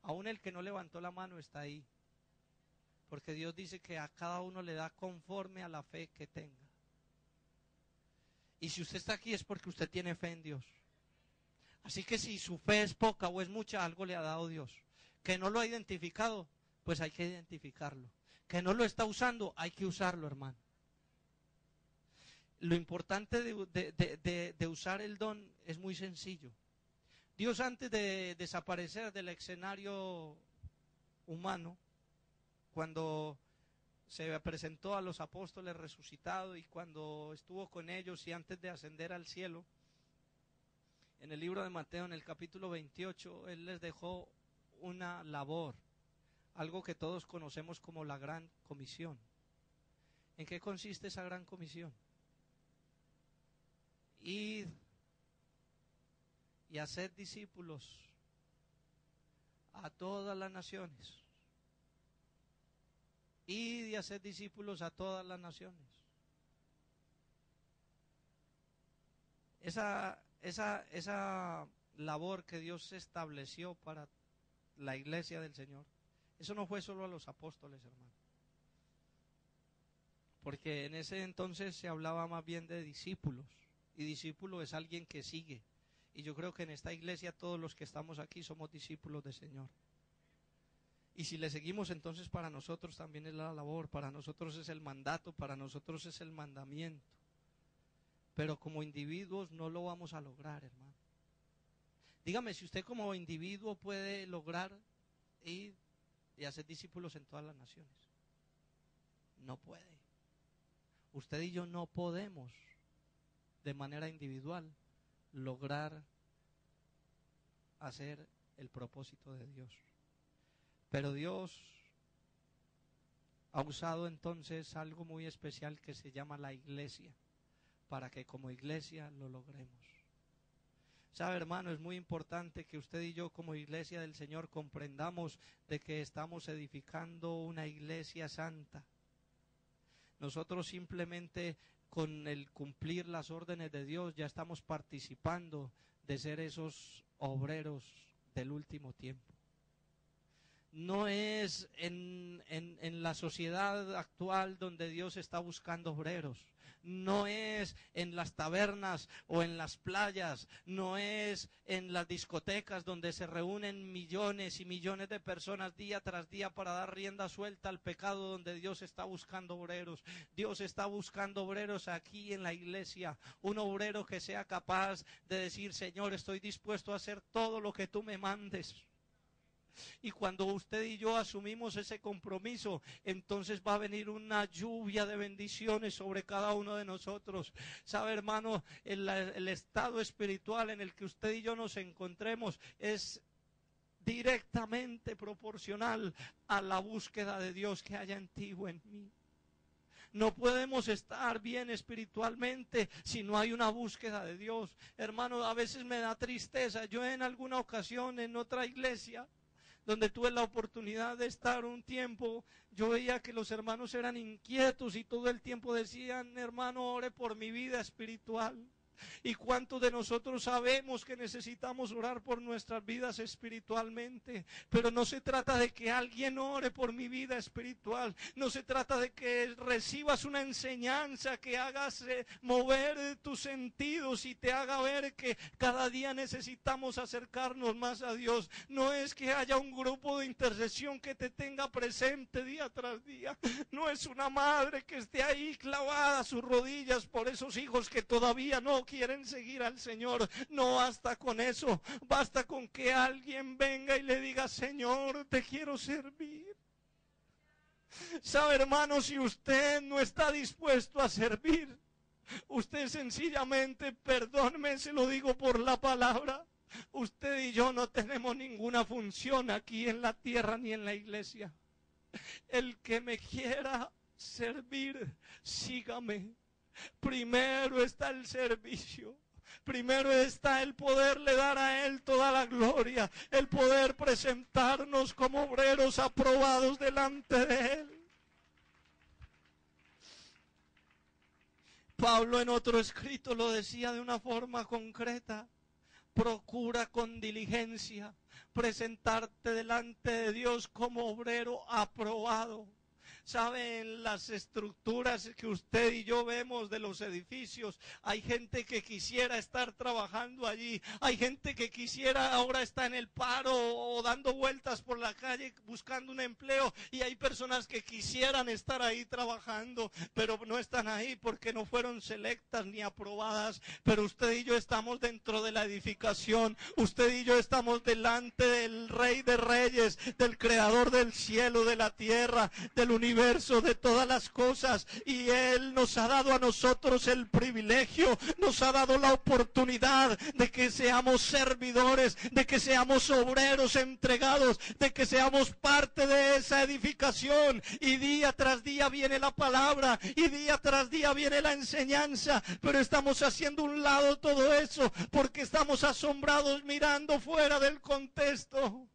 Aún el que no levantó la mano está ahí, porque Dios dice que a cada uno le da conforme a la fe que tenga. Y si usted está aquí es porque usted tiene fe en Dios. Así que si su fe es poca o es mucha, algo le ha dado Dios. Que no lo ha identificado, pues hay que identificarlo. Que no lo está usando, hay que usarlo, hermano. Lo importante de usar el don es muy sencillo. Dios, antes de desaparecer del escenario humano, cuando se presentó a los apóstoles resucitados y cuando estuvo con ellos y antes de ascender al cielo, en el libro de Mateo, en el capítulo 28, Él les dejó una labor, algo que todos conocemos como la Gran Comisión. ¿En qué consiste esa Gran Comisión? Id y haced discípulos a todas las naciones. Id y haced discípulos a todas las naciones. labor que Dios estableció para la iglesia del Señor, eso no fue solo a los apóstoles, hermano. Porque en ese entonces se hablaba más bien de discípulos, y discípulo es alguien que sigue. Y yo creo que en esta iglesia todos los que estamos aquí somos discípulos del Señor. Y si le seguimos, entonces para nosotros también es la labor, para nosotros es el mandato, para nosotros es el mandamiento. Pero como individuos no lo vamos a lograr, hermano. Dígame, si usted como individuo puede lograr ir y hacer discípulos en todas las naciones. No puede. Usted y yo no podemos de manera individual lograr hacer el propósito de Dios. Pero Dios ha usado entonces algo muy especial que se llama la iglesia, para que como iglesia lo logremos. Sabe, hermano, es muy importante que usted y yo como iglesia del Señor comprendamos de que estamos edificando una iglesia santa. Nosotros simplemente con el cumplir las órdenes de Dios ya estamos participando de ser esos obreros del último tiempo. No es en la sociedad actual donde Dios está buscando obreros. No es en las tabernas o en las playas. No es en las discotecas donde se reúnen millones y millones de personas día tras día para dar rienda suelta al pecado, donde Dios está buscando obreros. Dios está buscando obreros aquí en la iglesia. Un obrero que sea capaz de decir: Señor, estoy dispuesto a hacer todo lo que tú me mandes. Y cuando usted y yo asumimos ese compromiso, entonces va a venir una lluvia de bendiciones sobre cada uno de nosotros. Sabe, hermano, el estado espiritual en el que usted y yo nos encontremos es directamente proporcional a la búsqueda de Dios que haya en ti o en mí. No podemos estar bien espiritualmente si no hay una búsqueda de Dios. Hermano, a veces me da tristeza. Yo en alguna ocasión en otra iglesia donde tuve la oportunidad de estar un tiempo, yo veía que los hermanos eran inquietos y todo el tiempo decían: hermano, ore por mi vida espiritual. ¿Y cuántos de nosotros sabemos que necesitamos orar por nuestras vidas espiritualmente? Pero no se trata de que alguien ore por mi vida espiritual. No se trata de que recibas una enseñanza que hagas mover tus sentidos y te haga ver que cada día necesitamos acercarnos más a Dios. No es que haya un grupo de intercesión que te tenga presente día tras día. No es una madre que esté ahí clavada a sus rodillas por esos hijos que todavía no quieren seguir al Señor. No basta con eso, basta con que alguien venga y le diga: Señor, te quiero servir. Sabe, hermano, si usted no está dispuesto a servir, usted sencillamente, perdóneme, se lo digo por la palabra, usted y yo no tenemos ninguna función aquí en la tierra ni en la iglesia. El que me quiera servir, sígame. Primero está el servicio. Primero está el poderle dar a Él toda la gloria, el poder presentarnos como obreros aprobados delante de Él. Pablo en otro escrito lo decía de una forma concreta: procura con diligencia presentarte delante de Dios como obrero aprobado. ¿Saben? Las estructuras que usted y yo vemos de los edificios, hay gente que quisiera estar trabajando allí, hay gente que quisiera ahora estar en el paro o dando vueltas por la calle buscando un empleo, y hay personas que quisieran estar ahí trabajando, pero no están ahí porque no fueron selectas ni aprobadas. Pero usted y yo estamos dentro de la edificación, usted y yo estamos delante del Rey de Reyes, del Creador del cielo, de la tierra, del universo, de todas las cosas, y Él nos ha dado a nosotros el privilegio, nos ha dado la oportunidad de que seamos servidores, de que seamos obreros entregados, de que seamos parte de esa edificación. Y día tras día viene la palabra, y día tras día viene la enseñanza, pero estamos haciendo un lado todo eso porque estamos asombrados mirando fuera del contexto.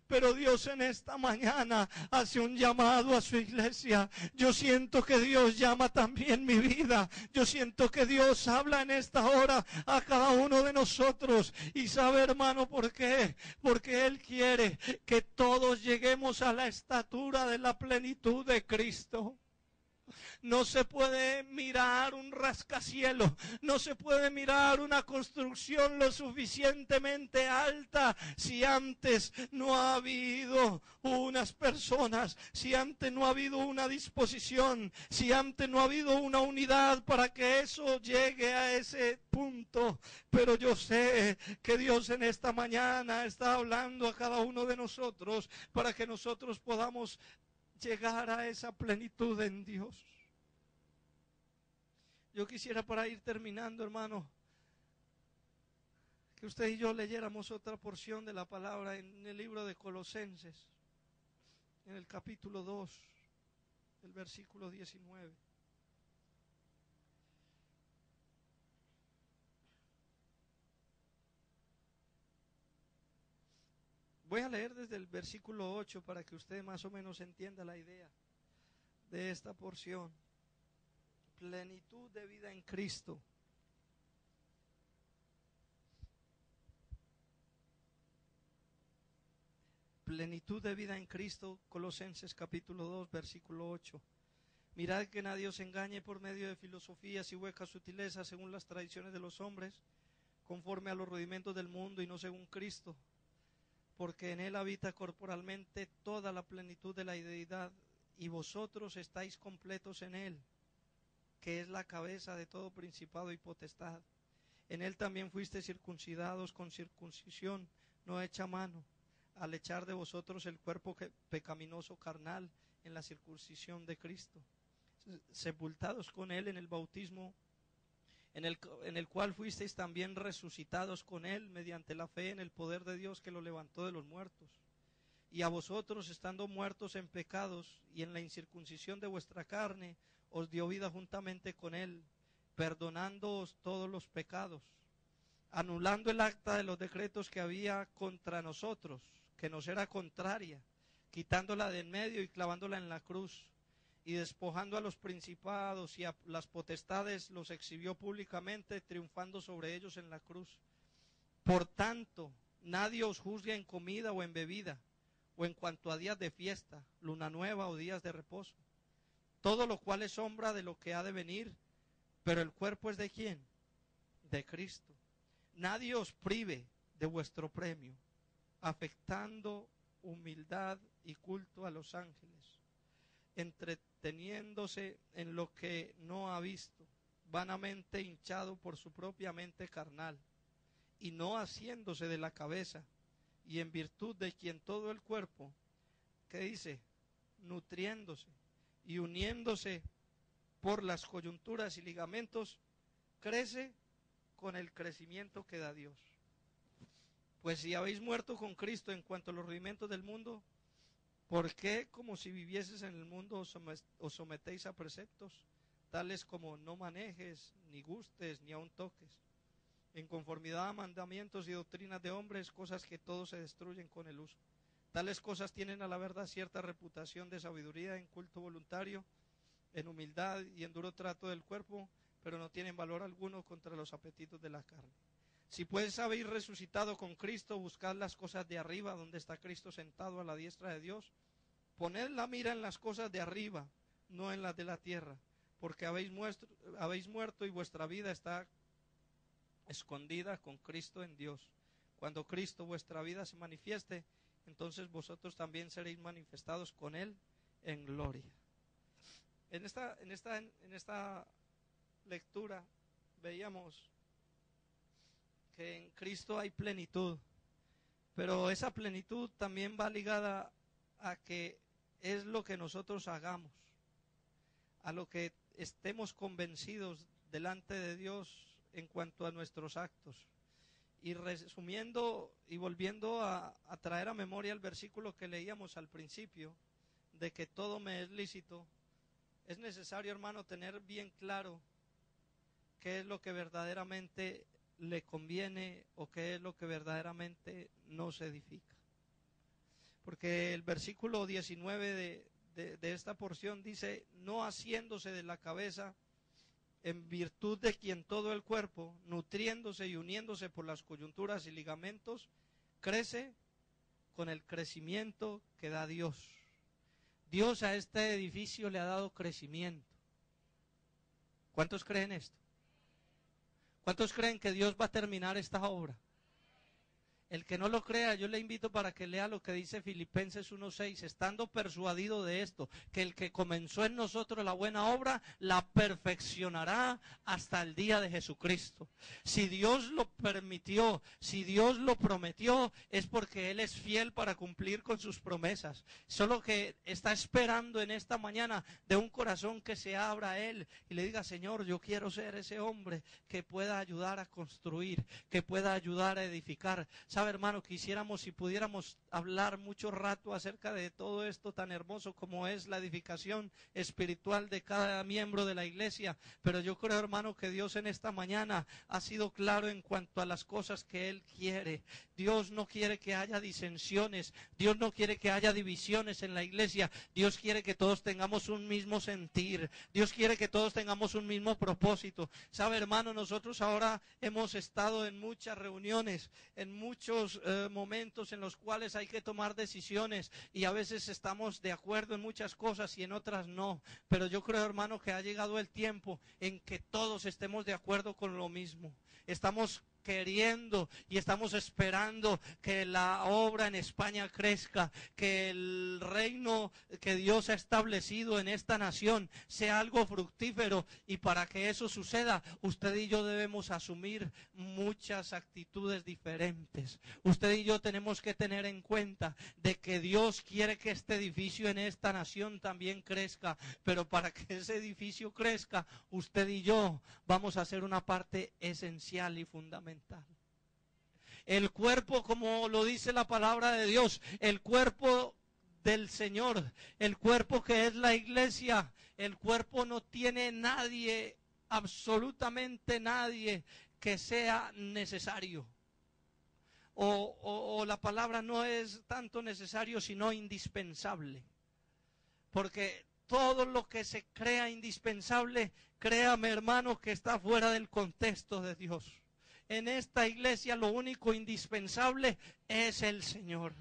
Pero Dios en esta mañana hace un llamado a su iglesia. Yo siento que Dios llama también mi vida. Yo siento que Dios habla en esta hora a cada uno de nosotros. Y sabe, hermano, ¿por qué? Porque Él quiere que todos lleguemos a la estatura de la plenitud de Cristo. No se puede mirar un rascacielos, no se puede mirar una construcción lo suficientemente alta si antes no ha habido unas personas, si antes no ha habido una disposición, si antes no ha habido una unidad para que eso llegue a ese punto. Pero yo sé que Dios en esta mañana está hablando a cada uno de nosotros para que nosotros podamos llegar a esa plenitud en Dios. Yo quisiera, para ir terminando, hermano, que usted y yo leyéramos otra porción de la palabra en el libro de Colosenses, en el capítulo 2, el versículo 19. Voy a leer desde el versículo 8 para que usted más o menos entienda la idea de esta porción. Plenitud de vida en Cristo. Plenitud de vida en Cristo, Colosenses capítulo 2, versículo 8. Mirad que nadie os engañe por medio de filosofías y huecas sutilezas según las tradiciones de los hombres, conforme a los rudimentos del mundo y no según Cristo, porque en Él habita corporalmente toda la plenitud de la deidad, y vosotros estáis completos en Él, que es la cabeza de todo principado y potestad. En Él también fuisteis circuncidados con circuncisión no hecha a mano, al echar de vosotros el cuerpo pecaminoso carnal en la circuncisión de Cristo, sepultados con Él en el bautismo, en el cual fuisteis también resucitados con Él mediante la fe en el poder de Dios que lo levantó de los muertos. Y a vosotros, estando muertos en pecados y en la incircuncisión de vuestra carne, os dio vida juntamente con Él, perdonándoos todos los pecados, anulando el acta de los decretos que había contra nosotros, que nos era contraria, quitándola de en medio y clavándola en la cruz, y despojando a los principados y a las potestades, los exhibió públicamente, triunfando sobre ellos en la cruz. Por tanto, nadie os juzgue en comida o en bebida, o en cuanto a días de fiesta, luna nueva o días de reposo, todo lo cual es sombra de lo que ha de venir, pero el cuerpo es ¿de quién? De Cristo. Nadie os prive de vuestro premio, afectando humildad y culto a los ángeles, entreteniéndose en lo que no ha visto, vanamente hinchado por su propia mente carnal, y no haciéndose de la cabeza, y en virtud de quien todo el cuerpo, ¿qué dice? Nutriéndose y uniéndose por las coyunturas y ligamentos, crece con el crecimiento que da Dios. Pues si habéis muerto con Cristo en cuanto a los rudimentos del mundo, ¿por qué, como si vivieses en el mundo, os sometéis a preceptos, tales como no manejes, ni gustes, ni aun toques, en conformidad a mandamientos y doctrinas de hombres, cosas que todos se destruyen con el uso? Tales cosas tienen a la verdad cierta reputación de sabiduría en culto voluntario, en humildad y en duro trato del cuerpo, pero no tienen valor alguno contra los apetitos de la carne. Si pues habéis resucitado con Cristo, buscad las cosas de arriba, donde está Cristo sentado a la diestra de Dios. Poned la mira en las cosas de arriba, no en las de la tierra, porque habéis muerto y vuestra vida está escondida con Cristo en Dios. Cuando Cristo vuestra vida se manifieste, entonces vosotros también seréis manifestados con Él en gloria. En esta lectura veíamos que en Cristo hay plenitud, pero esa plenitud también va ligada a que es lo que nosotros hagamos, a lo que estemos convencidos delante de Dios en cuanto a nuestros actos. Y resumiendo y volviendo a traer a memoria el versículo que leíamos al principio, de que todo me es lícito, es necesario, hermano, tener bien claro qué es lo que verdaderamente le conviene o qué es lo que verdaderamente nos edifica. porque el versículo 19 de esta porción dice, no haciéndose de la cabeza, en virtud de quien todo el cuerpo, nutriéndose y uniéndose por las coyunturas y ligamentos, crece con el crecimiento que da Dios. Dios a este edificio le ha dado crecimiento. ¿Cuántos creen esto? ¿Cuántos creen que Dios va a terminar esta obra? El que no lo crea, yo le invito para que lea lo que dice Filipenses 1:6, estando persuadido de esto, que el que comenzó en nosotros la buena obra, la perfeccionará hasta el día de Jesucristo. Si Dios lo permitió, si Dios lo prometió, es porque Él es fiel para cumplir con sus promesas. Solo que está esperando en esta mañana de un corazón que se abra a Él y le diga, Señor, yo quiero ser ese hombre que pueda ayudar a construir, que pueda ayudar a edificar. ¿Sabe, hermano? Quisiéramos si pudiéramos hablar mucho rato acerca de todo esto tan hermoso como es la edificación espiritual de cada miembro de la iglesia, pero yo creo, hermano, que Dios en esta mañana ha sido claro en cuanto a las cosas que Él quiere. Dios no quiere que haya disensiones, Dios no quiere que haya divisiones en la iglesia, Dios quiere que todos tengamos un mismo sentir, Dios quiere que todos tengamos un mismo propósito. ¿Sabe, hermano? Nosotros ahora hemos estado en muchas reuniones, en muchos momentos en los cuales hay que tomar decisiones y a veces estamos de acuerdo en muchas cosas y en otras no, pero yo creo, hermano, que ha llegado el tiempo en que todos estemos de acuerdo con lo mismo. Estamos queriendo y estamos esperando que la obra en España crezca, que el reino que Dios ha establecido en esta nación sea algo fructífero, y para que eso suceda, usted y yo debemos asumir muchas actitudes diferentes. Usted y yo tenemos que tener en cuenta de que Dios quiere que este edificio en esta nación también crezca, pero para que ese edificio crezca, usted y yo vamos a ser una parte esencial y fundamental. El cuerpo, como lo dice la palabra de Dios, el cuerpo del Señor, el cuerpo que es la iglesia, el cuerpo no tiene nadie, absolutamente nadie que sea necesario. O la palabra no es tanto necesario, sino indispensable. Porque todo lo que se crea indispensable, créame, hermano, que está fuera del contexto de Dios. En esta iglesia lo único indispensable es el Señor.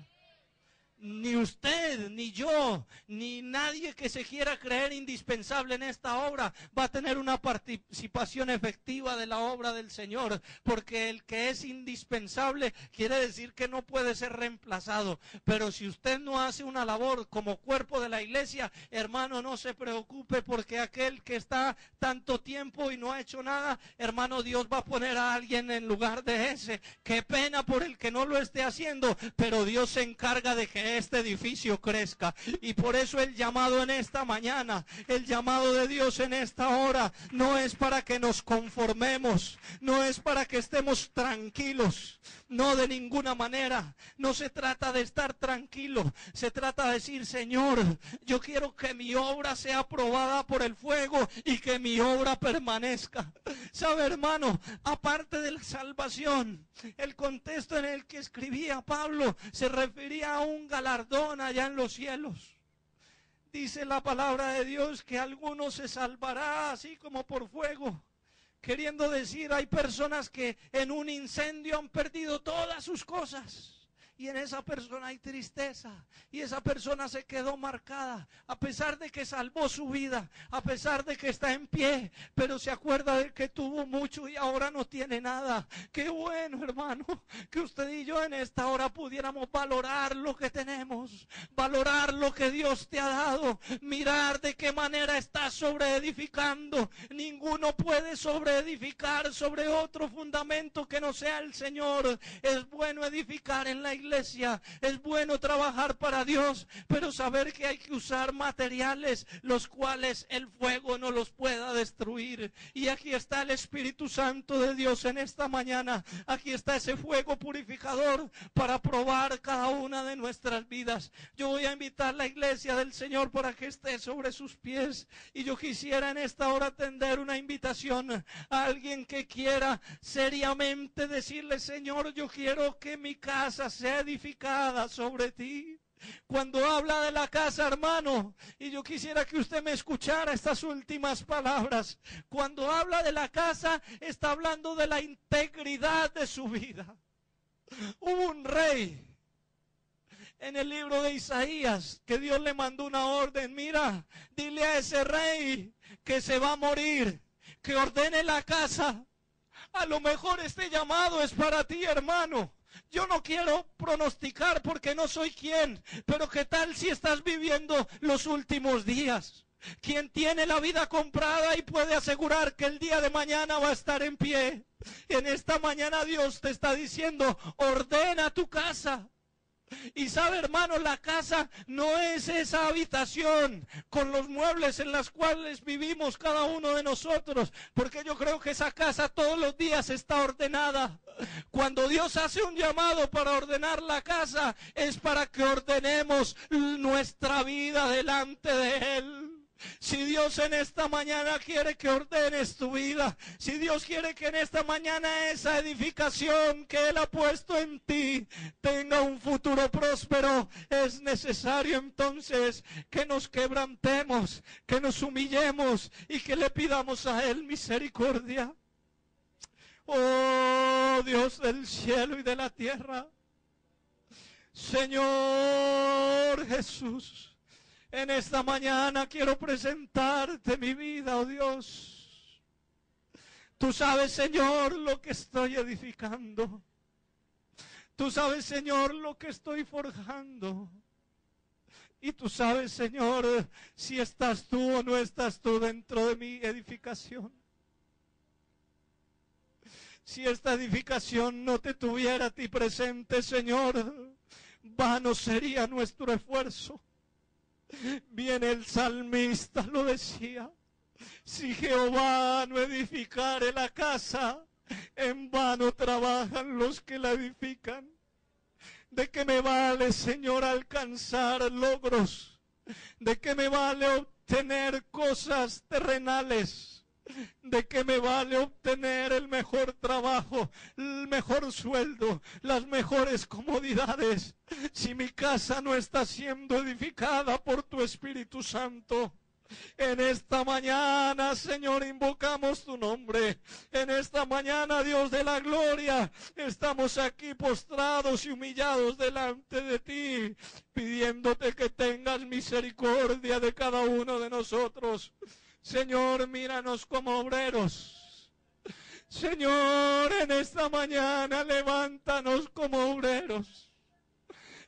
Ni usted, ni yo, ni nadie que se quiera creer indispensable en esta obra va a tener una participación efectiva de la obra del Señor, porque el que es indispensable quiere decir que no puede ser reemplazado. Pero si usted no hace una labor como cuerpo de la iglesia, hermano, no se preocupe, porque aquel que está tanto tiempo y no ha hecho nada, hermano, Dios va a poner a alguien en lugar de ese. Qué pena por el que no lo esté haciendo, pero Dios se encarga de que este edificio crezca. Y por eso el llamado en esta mañana, el llamado de Dios en esta hora, no es para que nos conformemos, no es para que estemos tranquilos, no, de ninguna manera. No se trata de estar tranquilo, se trata de decir, Señor, yo quiero que mi obra sea aprobada por el fuego y que mi obra permanezca. ¿Sabe, hermano? Aparte de la salvación, el contexto en el que escribía Pablo se refería a un galardón allá en los cielos. Dice la palabra de Dios que alguno se salvará así como por fuego. Queriendo decir, hay personas que en un incendio han perdido todas sus cosas. Y en esa persona hay tristeza, y esa persona se quedó marcada, a pesar de que salvó su vida, a pesar de que está en pie, pero se acuerda de que tuvo mucho y ahora no tiene nada. Qué bueno, hermano, que usted y yo en esta hora pudiéramos valorar lo que tenemos, valorar lo que Dios te ha dado, mirar de qué manera estás sobreedificando. Ninguno puede sobreedificar sobre otro fundamento que no sea el Señor. Es bueno edificar en la iglesia, es bueno trabajar para Dios, pero saber que hay que usar materiales los cuales el fuego no los pueda destruir. Y aquí está el Espíritu Santo de Dios en esta mañana. Aquí está ese fuego purificador para probar cada una de nuestras vidas. Yo voy a invitar a la iglesia del Señor para que esté sobre sus pies, y yo quisiera en esta hora tender una invitación a alguien que quiera seriamente decirle, Señor, yo quiero que mi casa sea edificada sobre ti. Cuando habla de la casa, hermano, y yo quisiera que usted me escuchara estas últimas palabras. Cuando habla de la casa, está hablando de la integridad de su vida. Hubo un rey en el libro de Isaías que Dios le mandó una orden. Mira, dile a ese rey que se va a morir, que ordene la casa. A lo mejor este llamado es para ti, hermano. Yo no quiero pronosticar porque no soy quien, pero ¿qué tal si estás viviendo los últimos días? ¿Quién tiene la vida comprada y puede asegurar que el día de mañana va a estar en pie? En esta mañana Dios te está diciendo, ordena tu casa. Y sabe, hermano, la casa no es esa habitación con los muebles en las cuales vivimos cada uno de nosotros, porque yo creo que esa casa todos los días está ordenada. Cuando Dios hace un llamado para ordenar la casa, es para que ordenemos nuestra vida delante de Él. Si Dios en esta mañana quiere que ordenes tu vida, si Dios quiere que en esta mañana esa edificación que Él ha puesto en ti tenga un futuro próspero, es necesario entonces que nos quebrantemos, que nos humillemos y que le pidamos a Él misericordia. Oh Dios del cielo y de la tierra, Señor Jesús, en esta mañana quiero presentarte mi vida, oh Dios. Tú sabes, Señor, lo que estoy edificando. Tú sabes, Señor, lo que estoy forjando. Y tú sabes, Señor, si estás tú o no estás tú dentro de mi edificación. Si esta edificación no te tuviera a ti presente, Señor, vano sería nuestro esfuerzo. Bien el salmista lo decía, si Jehová no edificare la casa, en vano trabajan los que la edifican. ¿De qué me vale, Señor, alcanzar logros? ¿De qué me vale obtener cosas terrenales? ¿De qué me vale obtener el mejor trabajo, el mejor sueldo, las mejores comodidades, si mi casa no está siendo edificada por tu Espíritu Santo? En esta mañana, Señor, invocamos tu nombre. En esta mañana, Dios de la gloria, estamos aquí postrados y humillados delante de ti, pidiéndote que tengas misericordia de cada uno de nosotros. Señor, míranos como obreros. Señor, en esta mañana levántanos como obreros.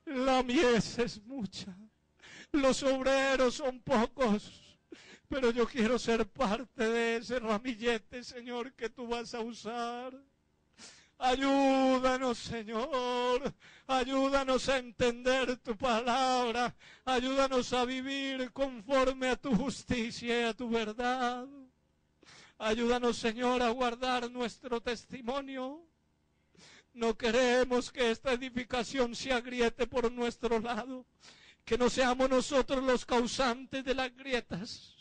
La mies es mucha, los obreros son pocos, pero yo quiero ser parte de ese ramillete, Señor, que tú vas a usar. Ayúdanos, Señor, ayúdanos a entender tu palabra, ayúdanos a vivir conforme a tu justicia y a tu verdad. Ayúdanos, Señor, a guardar nuestro testimonio. No queremos que esta edificación se agriete por nuestro lado, que no seamos nosotros los causantes de las grietas,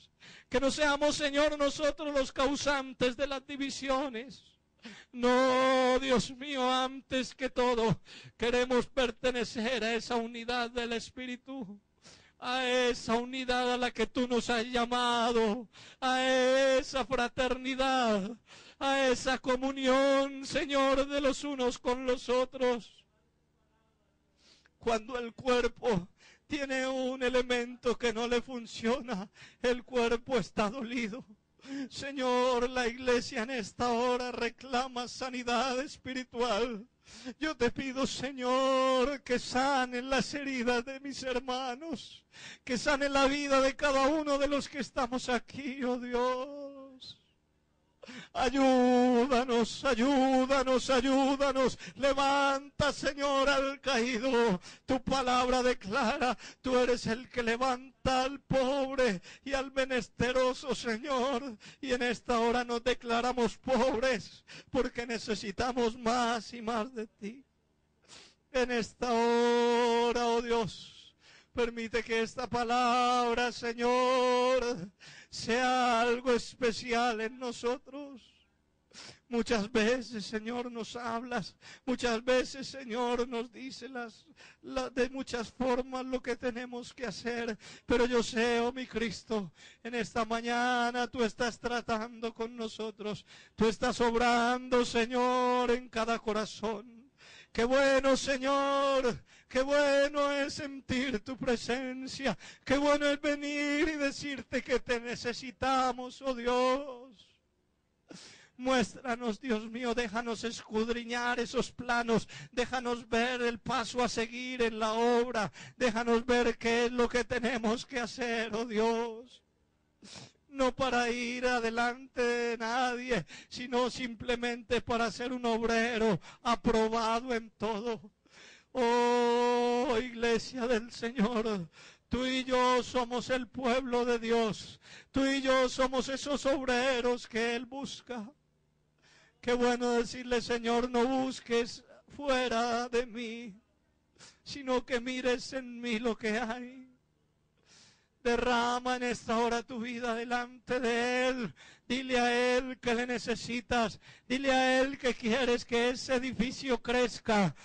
que no seamos, Señor, nosotros los causantes de las divisiones. No, Dios mío, antes que todo, queremos pertenecer a esa unidad del Espíritu, a esa unidad a la que tú nos has llamado, a esa fraternidad, a esa comunión, Señor, de los unos con los otros. Cuando el cuerpo tiene un elemento que no le funciona, el cuerpo está dolido. Señor, la iglesia en esta hora reclama sanidad espiritual. Yo te pido, Señor, que sanen las heridas de mis hermanos, que sanen la vida de cada uno de los que estamos aquí, oh Dios. Ayúdanos, ayúdanos, ayúdanos. Levanta, Señor, al caído. Tu palabra declara, tú eres el que levanta al pobre y al menesteroso, Señor. Y en esta hora nos declaramos pobres porque necesitamos más y más de ti. En esta hora, oh Dios, permite que esta palabra, Señor, sea algo especial en nosotros. Muchas veces, Señor, nos hablas. Muchas veces, Señor, nos dices de muchas formas lo que tenemos que hacer. Pero yo sé, oh mi Cristo, en esta mañana tú estás tratando con nosotros. Tú estás obrando, Señor, en cada corazón. Qué bueno, Señor. Qué bueno es sentir tu presencia. Qué bueno es venir y decirte que te necesitamos, oh Dios. Muéstranos, Dios mío, déjanos escudriñar esos planos, déjanos ver el paso a seguir en la obra, déjanos ver qué es lo que tenemos que hacer, oh Dios. No para ir adelante de nadie, sino simplemente para ser un obrero aprobado en todo. Oh, Iglesia del Señor, tú y yo somos el pueblo de Dios, tú y yo somos esos obreros que Él busca. Qué bueno decirle, Señor, no busques fuera de mí, sino que mires en mí lo que hay. Derrama en esta hora tu vida delante de Él. Dile a Él que le necesitas. Dile a Él que quieres que ese edificio crezca.